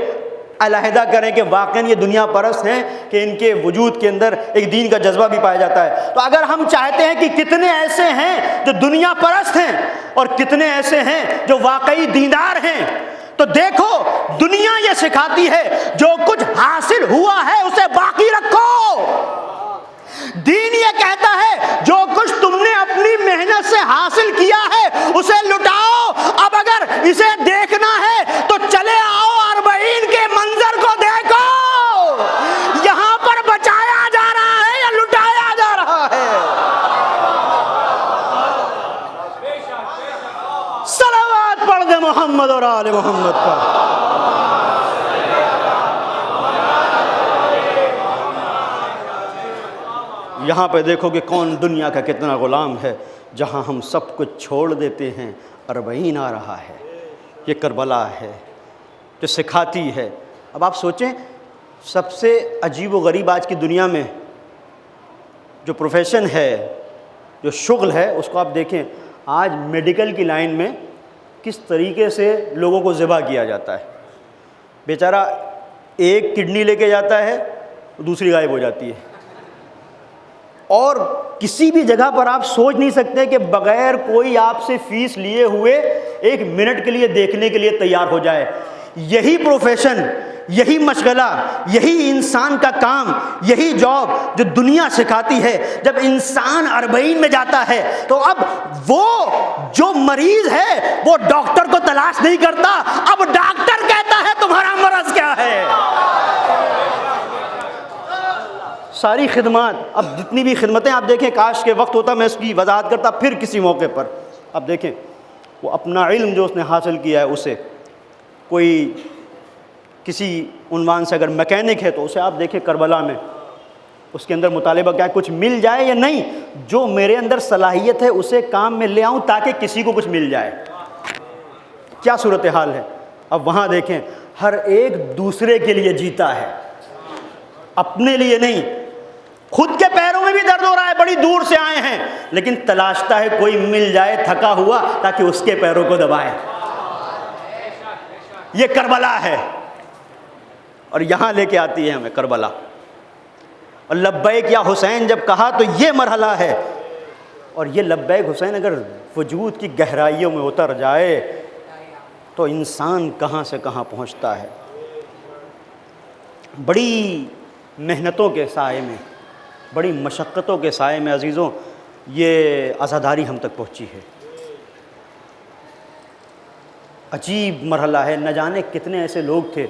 علیحدہ کریں کہ واقعاً یہ دنیا پرست ہیں، کہ ان کے وجود کے اندر ایک دین کا جذبہ بھی پایا جاتا ہے، تو اگر ہم چاہتے ہیں کہ کتنے ایسے ہیں جو دنیا پرست ہیں اور کتنے ایسے ہیں جو واقعی دیندار ہیں، تو دیکھو دنیا یہ سکھاتی ہے جو کچھ حاصل ہوا ہے اسے باقی رکھو۔ دین یہ کہتا ہے جو کچھ تم نے اپنی محنت سے حاصل کیا ہے اسے لٹاؤ۔ اب اگر اسے دیکھنا ہے تو چلے آؤ اربعین کے منظر کو دیکھو، یہاں پر بچایا جا رہا ہے یا لٹایا جا رہا ہے؟ صلوات پڑھ دے محمد اور آل محمد پر۔ یہاں پہ دیکھو کہ کون دنیا کا کتنا غلام ہے، جہاں ہم سب کچھ چھوڑ دیتے ہیں اربعین آ رہا ہے۔ یہ کربلا ہے جو سکھاتی ہے۔ اب آپ سوچیں، سب سے عجیب و غریب آج کی دنیا میں جو پروفیشن ہے، جو شغل ہے، اس کو آپ دیکھیں، آج میڈیکل کی لائن میں کس طریقے سے لوگوں کو ذبح کیا جاتا ہے۔ بیچارہ ایک کڈنی لے کے جاتا ہے، دوسری غائب ہو جاتی ہے، اور کسی بھی جگہ پر آپ سوچ نہیں سکتے کہ بغیر کوئی آپ سے فیس لیے ہوئے ایک منٹ کے لیے دیکھنے کے لیے تیار ہو جائے۔ یہی پروفیشن، یہی مشغلہ، یہی انسان کا کام، یہی جاب جو دنیا سکھاتی ہے، جب انسان اربعین میں جاتا ہے تو اب وہ جو مریض ہے وہ ڈاکٹر کو تلاش نہیں کرتا، اب ڈاکٹر کہتا ہے تمہارا مرض کیا ہے۔ ساری خدمات، اب جتنی بھی خدمتیں آپ دیکھیں، کاش کے وقت ہوتا میں اس کی وضاحت کرتا پھر کسی موقع پر۔ اب دیکھیں وہ اپنا علم جو اس نے حاصل کیا ہے، اسے کوئی کسی عنوان سے اگر میکینک ہے تو اسے آپ دیکھیں کربلا میں، اس کے اندر مطالبہ کیا ہے، کچھ مل جائے یا نہیں، جو میرے اندر صلاحیت ہے اسے کام میں لے آؤں تاکہ کسی کو کچھ مل جائے۔ کیا صورتحال ہے. اب وہاں دیکھیں ہر ایک دوسرے کے لیے جیتا ہے، اپنے لیے نہیں. خود کے پیروں میں بھی درد ہو رہا ہے، بڑی دور سے آئے ہیں، لیکن تلاشتا ہے کوئی مل جائے تھکا ہوا تاکہ اس کے پیروں کو دبائے. یہ کربلا ہے، اور یہاں لے کے آتی ہے ہمیں کربلا. اور لبیک یا حسین جب کہا تو یہ مرحلہ ہے. اور یہ لبیک حسین اگر وجود کی گہرائیوں میں اتر جائے تو انسان کہاں سے کہاں پہنچتا ہے. بڑی محنتوں کے سائے میں، بڑی مشقتوں کے سائے میں عزیزوں یہ عزاداری ہم تک پہنچی ہے. عجیب مرحلہ ہے. نہ جانے کتنے ایسے لوگ تھے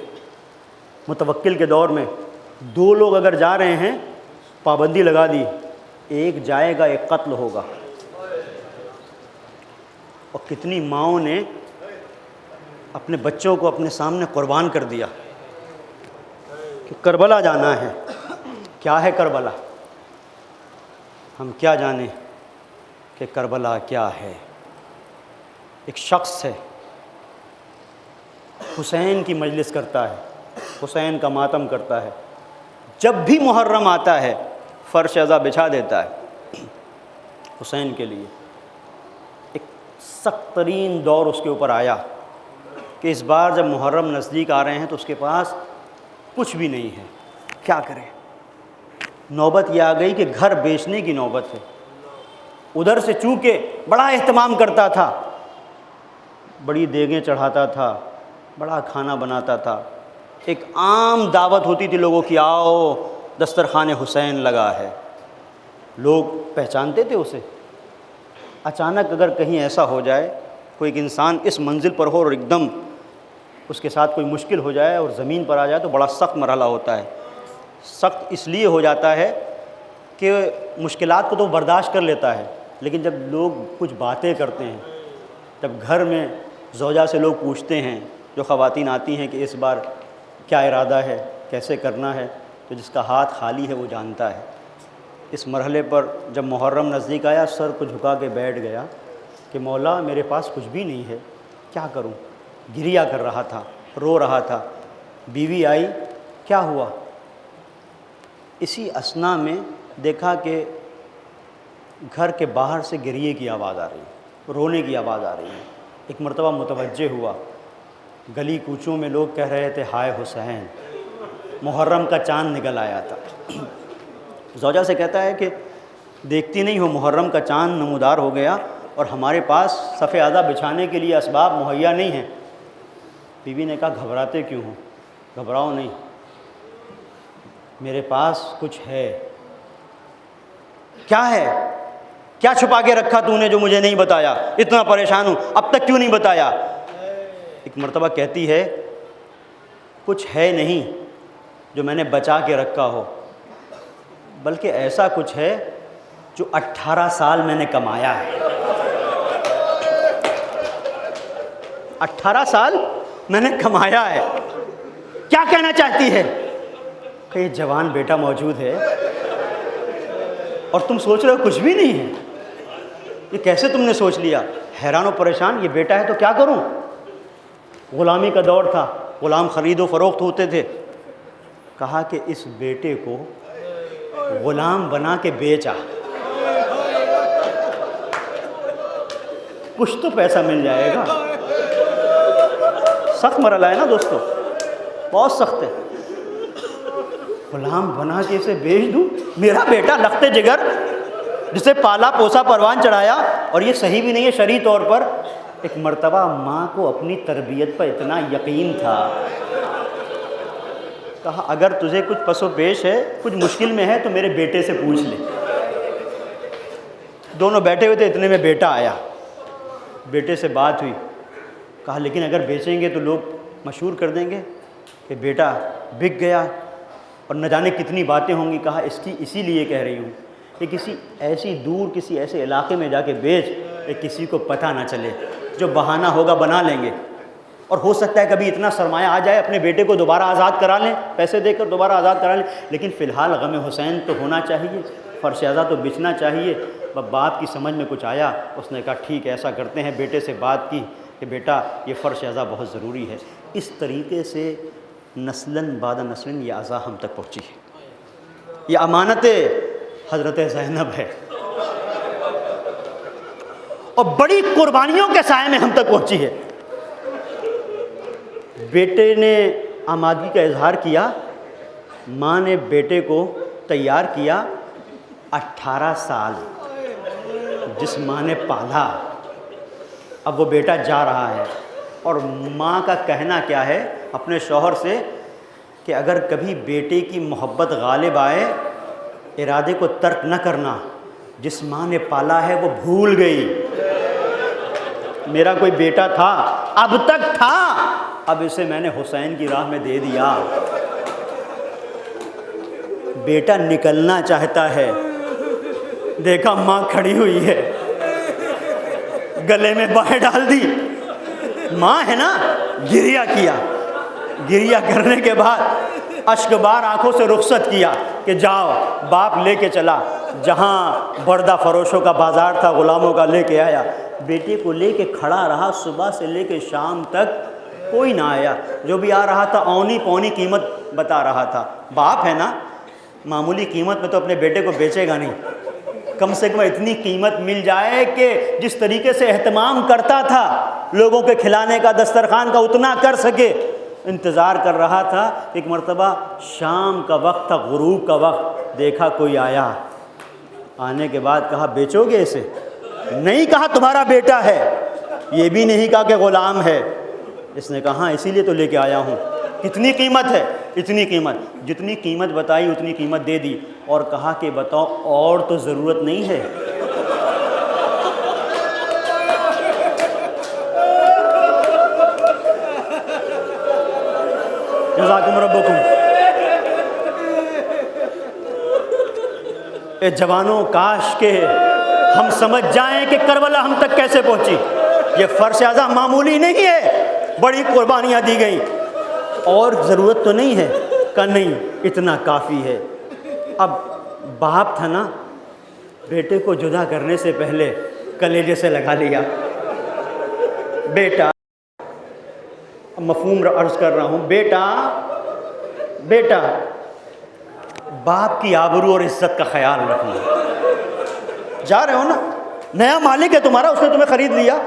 متوکل کے دور میں، 2 لوگ اگر جا رہے ہیں پابندی لگا دی، ایک جائے گا ایک قتل ہوگا. اور کتنی ماؤں نے اپنے بچوں کو اپنے سامنے قربان کر دیا کہ کربلا جانا ہے. کیا ہے کربلا؟ ہم کیا جانیں کہ کربلا کیا ہے. ایک شخص ہے، حسین کی مجلس کرتا ہے، حسین کا ماتم کرتا ہے. جب بھی محرم آتا ہے فرش ازا بچھا دیتا ہے حسین کے لیے. ایک سخت ترین دور اس کے اوپر آیا کہ اس بار جب محرم نزدیک آ رہے ہیں تو اس کے پاس کچھ بھی نہیں ہے، کیا کرے. نوبت یہ آ گئی کہ گھر بیچنے کی نوبت ہے. ادھر سے چونکہ بڑا اہتمام کرتا تھا، بڑی دیگیں چڑھاتا تھا، بڑا کھانا بناتا تھا. ایک عام دعوت ہوتی تھی لوگوں کی، آؤ دسترخوان حسین لگا ہے، لوگ پہچانتے تھے اسے. اچانک اگر کہیں ایسا ہو جائے، کوئی ایک انسان اس منزل پر ہو اور ایک دم اس کے ساتھ کوئی مشکل ہو جائے اور زمین پر آ جائے تو بڑا سخت مرحلہ ہوتا ہے. سخت اس لیے ہو جاتا ہے کہ مشکلات کو تو برداشت کر لیتا ہے، لیکن جب لوگ کچھ باتیں کرتے ہیں، جب گھر میں زوجہ سے لوگ پوچھتے ہیں، جو خواتین آتی ہیں کہ اس بار کیا ارادہ ہے، کیسے کرنا ہے، تو جس کا ہاتھ خالی ہے وہ جانتا ہے. اس مرحلے پر جب محرم نزدیک آیا سر کو جھکا کے بیٹھ گیا کہ مولا میرے پاس کچھ بھی نہیں ہے، کیا کروں. گریہ کر رہا تھا، رو رہا تھا. بیوی آئی، کیا ہوا؟ اسی اثنا میں دیکھا کہ گھر کے باہر سے گریے کی آواز آ رہی ہے، رونے کی آواز آ رہی ہے. ایک مرتبہ متوجہ ہوا، گلی کوچوں میں لوگ کہہ رہے تھے ہائے حسین، محرم کا چاند نکل آیا تھا. زوجہ سے کہتا ہے کہ دیکھتی نہیں ہو محرم کا چاند نمودار ہو گیا اور ہمارے پاس صف اعلیٰ بچھانے کے لیے اسباب مہیا نہیں ہیں. بیوی نے کہا گھبراتے کیوں ہو؟ گھبراؤ نہیں، میرے پاس کچھ ہے. کیا ہے؟ کیا چھپا کے رکھا تو نے جو مجھے نہیں بتایا؟ اتنا پریشان ہوں، اب تک کیوں نہیں بتایا؟ ایک مرتبہ کہتی ہے کچھ ہے نہیں جو میں نے بچا کے رکھا ہو، بلکہ ایسا کچھ ہے جو 18 سال میں نے کمایا ہے. 18 سال میں نے کمایا ہے. کیا کہنا چاہتی ہے؟ کہ یہ جوان بیٹا موجود ہے اور تم سوچ رہے ہو کچھ بھی نہیں ہے. یہ کیسے تم نے سوچ لیا؟ حیران و پریشان، یہ بیٹا ہے تو کیا کروں؟ غلامی کا دور تھا، غلام خرید و فروخت ہوتے تھے. کہا کہ اس بیٹے کو غلام بنا کے بیچا، کچھ تو پیسہ مل جائے گا. سخت مرحلہ ہے نا دوستو، بہت سخت ہے. غلام بنا کے اسے بیچ دوں؟ میرا بیٹا لخت جگر جسے پالا پوسا پروان چڑھایا، اور یہ صحیح بھی نہیں ہے شرعی طور پر. ایک مرتبہ ماں کو اپنی تربیت پر اتنا یقین تھا، کہا اگر تجھے کچھ پس و پیش ہے، کچھ مشکل میں ہے تو میرے بیٹے سے پوچھ لے. دونوں بیٹھے ہوئے تھے، اتنے میں بیٹا آیا. بیٹے سے بات ہوئی، کہا لیکن اگر بیچیں گے تو لوگ مشہور کر دیں گے کہ بیٹا بک گیا، اور نہ جانے کتنی باتیں ہوں گی. کہا اسی لیے کہہ رہی ہوں کہ کسی ایسی دور کسی ایسے علاقے میں جا کے بیچ کہ کسی کو پتہ نہ چلے، جو بہانہ ہوگا بنا لیں گے. اور ہو سکتا ہے کبھی اتنا سرمایہ آ جائے اپنے بیٹے کو دوبارہ آزاد کرا لیں، پیسے دے کر دوبارہ آزاد کرا لیں. لیکن فی الحال غم حسین تو ہونا چاہیے، فرش ازا تو بچنا چاہیے. باپ کی سمجھ میں کچھ آیا، اس نے کہا ٹھیک ہے ایسا کرتے ہیں. بیٹے سے بات کی، کہ بیٹا یہ فرش اعضا بہت ضروری ہے۔ اس طریقے سے نسلاً بعد نسلاً یہ اعضا ہم تک پہنچی ہے، یہ امانت حضرت زینب ہے، اور بڑی قربانیوں کے سائے میں ہم تک پہنچی ہے۔ بیٹے نے آمادگی کا اظہار کیا، ماں نے بیٹے کو تیار کیا، 18 سال جس ماں نے پالا، اب وہ بیٹا جا رہا ہے، اور ماں کا کہنا کیا ہے اپنے شوہر سے کہ اگر کبھی بیٹے کی محبت غالب آئے، ارادے کو ترک نہ کرنا، جس ماں نے پالا ہے وہ بھول گئی، میرا کوئی بیٹا تھا، اب تک تھا، اب اسے میں نے حسین کی راہ میں دے دیا۔ بیٹا نکلنا چاہتا ہے، دیکھا ماں کھڑی ہوئی ہے، گلے میں باہیں ڈال دی، ماں ہے نا، گریہ کیا، گریہ کرنے کے بعد اشک بار آنکھوں سے رخصت کیا کہ جاؤ، باپ لے کے چلا، جہاں بردہ فروشوں کا بازار تھا غلاموں کا لے کے آیا، بیٹے کو لے کے کھڑا رہا، صبح سے لے کے شام تک کوئی نہ آیا، جو بھی آ رہا تھا اونی پونی قیمت بتا رہا تھا، باپ ہے نا، معمولی قیمت میں تو اپنے بیٹے کو بیچے گا نہیں، کم سے کم اتنی قیمت مل جائے کہ جس طریقے سے اہتمام کرتا تھا لوگوں کے کھلانے کا، دسترخوان کا، اتنا کر سکے۔ انتظار کر رہا تھا، ایک مرتبہ شام کا وقت تھا، غروب کا وقت، دیکھا کوئی آیا، آنے کے بعد کہا بیچو گے اسے؟ نہیں کہا تمہارا بیٹا ہے، یہ بھی نہیں کہا کہ غلام ہے، اس نے کہا ہاں اسی لیے تو لے کے آیا ہوں۔ کتنی قیمت ہے؟ اتنی قیمت، جتنی قیمت بتائی اتنی قیمت دے دی، اور کہا کہ بتاؤ اور تو ضرورت نہیں ہے؟ جزاکم ربکم۔ اے جوانوں، کاش کہ ہم سمجھ جائیں کہ کربلا ہم تک کیسے پہنچی۔ یہ فرش اعضا معمولی نہیں ہے، بڑی قربانیاں دی گئیں، اور ضرورت تو نہیں ہے، کہ نہیں اتنا کافی ہے۔ اب باپ تھا نا، بیٹے کو جدا کرنے سے پہلے کلیجے سے لگا لیا، بیٹا، مفہوم عرض کر رہا ہوں، بیٹا باپ کی آبرو اور عزت کا خیال رکھنا۔ جا رہے ہو نا، نیا مالک ہے تمہارا، اس نے تمہیں خرید لیا،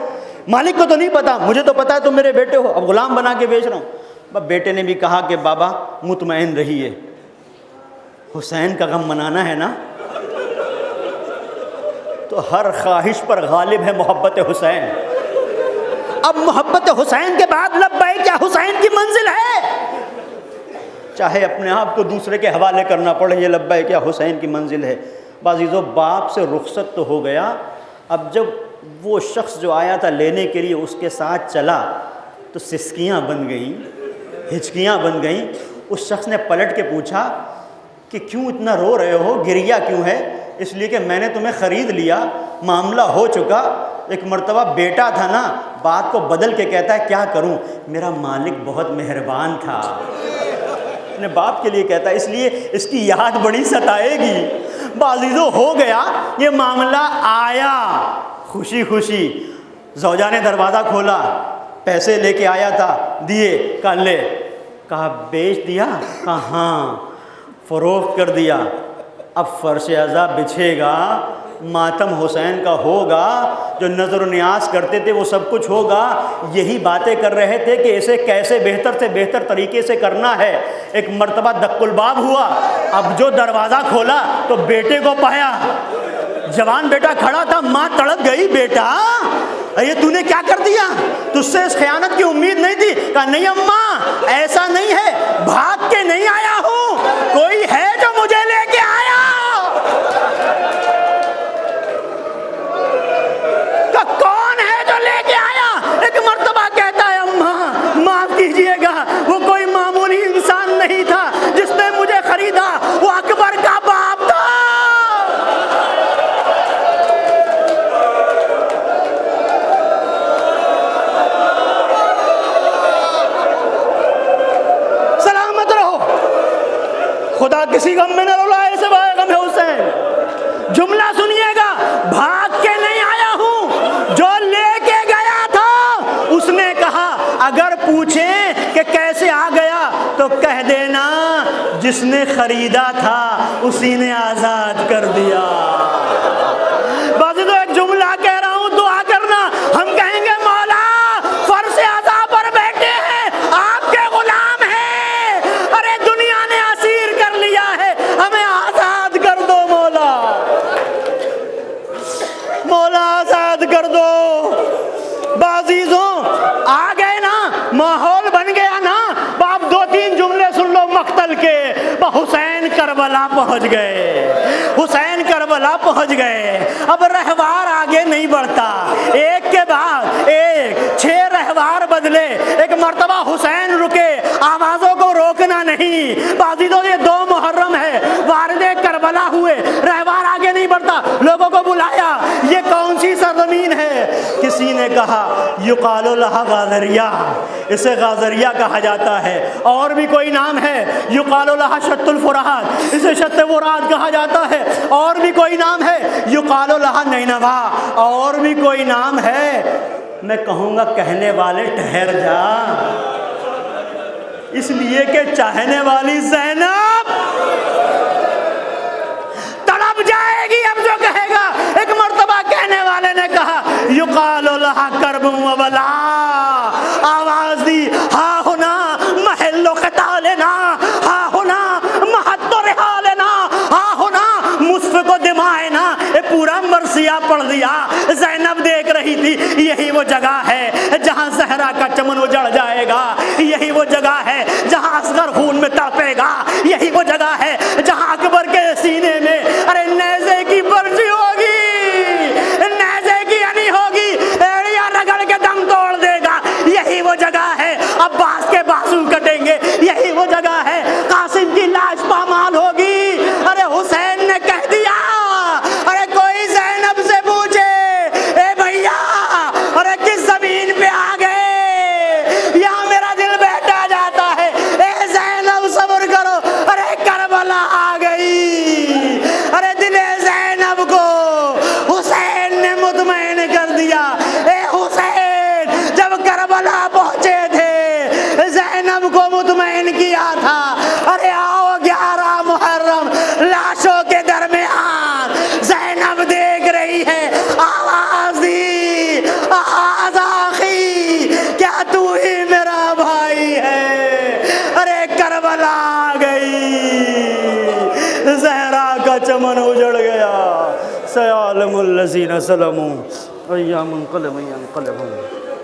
مالک کو تو نہیں پتا، مجھے تو پتا ہے تم میرے بیٹے ہو، اب غلام بنا کے بیچ رہا ہوں۔ بیٹے نے بھی کہا کہ بابا مطمئن رہیے، حسین کا غم منانا ہے نا، تو ہر خواہش پر غالب ہے محبت حسین۔ اب محبت حسین کے بعد لبیک کیا حسین کی منزل ہے، چاہے اپنے آپ کو دوسرے کے حوالے کرنا پڑے، یہ لبیک کیا حسین کی منزل ہے۔ عزیزو، باپ سے رخصت تو ہو گیا، اب جب وہ شخص جو آیا تھا لینے کے لیے اس کے ساتھ چلا تو سسکیاں بن گئیں، ہچکیاں بن گئیں۔ اس شخص نے پلٹ کے پوچھا کہ کیوں اتنا رو رہے ہو، گریہ کیوں ہے؟ اس لیے کہ میں نے تمہیں خرید لیا، معاملہ ہو چکا۔ ایک مرتبہ بیٹا تھا نا، بات کو بدل کے کہتا ہے کیا کروں، میرا مالک بہت مہربان تھا، اپنے باپ کے لیے کہتا ہے، اس لیے اس کی یاد بڑی ستائے گی۔ عزیزو، ہو گیا یہ معاملہ، آیا خوشی خوشی، زوجہ نے دروازہ کھولا، پیسے لے کے آیا تھا، دیے، کہا لے، کہا بیچ دیا، کہا ہاں، فروخت کر دیا۔ اب فرش اعضا بچھے گا، ماتم حسین کا ہوگا، جو نظر و نیاز کرتے تھے وہ سب کچھ ہوگا۔ یہی باتیں کر رہے تھے کہ اسے کیسے بہتر سے بہتر طریقے سے کرنا ہے۔ ایک مرتبہ دق الباب ہوا، اب جو دروازہ کھولا تو بیٹے کو پایا، جوان بیٹا کھڑا تھا، ماں تڑپ گئی، بیٹا یہ تو نے کیا کر دیا، تجھ سے اس خیانت کی امید نہیں تھی۔ کہا نہیں اماں، ایسا نہیں ہے، بھاگ کے نہیں آیا ہوں، کوئی ہے جو مجھے لے کے آیا۔ کون ہے جو لے کے آیا؟ ایک مرتبہ کہتا ہے اماں معاف کیجئے گا، وہ کوئی معمولی انسان نہیں تھا جس نے مجھے خریدا، وہ اکبر کا باپ تھا۔ سلامت رہو، خدا کسی غم میں نہ رلائے سوائے غم حسین۔ جملہ سنیے گا، بھاگ کے نہیں آیا ہوں، جو لے کے گیا تھا اس پوچھیں کہ کیسے آ گیا تو کہہ دینا جس نے خریدا تھا اسی نے آزاد کر دیا۔ بس تو ایک جملہ کہہ رہا ہوں، دعا کرنا۔ ہم کہیں گے مولا فرش عذاب پر بیٹھے ہیں، آپ کے غلام ہیں، ارے دنیا نے اسیر کر لیا ہے، ہمیں آزاد کر دو مولا، مولا آزاد کر دو۔ بعزیزوں آ گئے نا، ماحول بن گیا نا۔ باپ دو تین جملے سن لو مقتل کے۔ حسین کربلا پہنچ گئے، حسین کربلا پہنچ گئے۔ اب رہوار آگے نہیں بڑھتا، ایک کے بعد ایک 6 رہوار بدلے، ایک مرتبہ حسین رکے، آوازوں کو روکنا نہیں۔ بعزیزوں یہ 2 محرم ہے، وارد کربلا ہوئے، رہوار آگے نہیں بڑھتا، لوگوں کو بلایا، یہ کون سی سرزمین ہے؟ کسی نے کہا یقال لہا غازریہ، اسے غازریہ کہا جاتا ہے۔ اور بھی کوئی نام ہے، یقال لہا شط الفرات، اسے شط فرات کہا جاتا ہے۔ اور بھی کوئی نام ہے، یقال لہا نینوا، اور بھی کوئی نام ہے۔ میں کہوں گا کہنے والے ٹھہر جا، اس لیے کہ چاہنے والی زینب تڑپ جائے گی اب جو کہے گا۔ ایک مرتبہ کہنے والے نے کہا یقال لہا کرب و بلا، آواز دی ہا ہونا محل قتالنا، ہا ہونا محط رحالنا، ہا ہونا مصفق و دمائنا۔ پورا مرثیہ پڑھ دیا۔ زینب دیکھ رہی تھی یہی وہ جگہ ہے جہاں زہرا کا چمن اجڑ جائے گا، یہی وہ جگہ ہے جہاں اصغر خون میں تڑپے گا، یہی وہ جگہ ہے جہاں اکبر کے سینے میں ارے نیزے کی برجی ہوگی، نیزے کی انی ہوگی، ایڑیاں رگڑ کے دم توڑ دے گا، یہی وہ جگہ ہے عباس کے بازو کٹیں گے، یہی وہ جگہ ہے قاسم کی لاش پامال ہوگی۔ ارے حسین نے کہہ دیا، ارے کوئی زینب سے پوچھے اے بھیا ارے کس زمین پہ آ گئے، یہاں میرا دل بیٹھا جاتا ہے، اے زینب صبر کرو، ارے کربلا آ گئی۔ ارے دل زینب کو حسین نے مطمئن کر دیا۔ اے حسین جب کربلا پہنچے تھے زینب کو مطمئن کیا تھا، ارے آؤ 11 محرم لاشوں کے درمیان، زینب دیکھ رہی ہے، آواز دی آواز آخی کیا تو ہی میرا بھائی ہے؟ ارے کربلا آ گئی، زہرا کا چمن اجڑ گیا۔ سیعلم الذین ظلموا ایام انقلب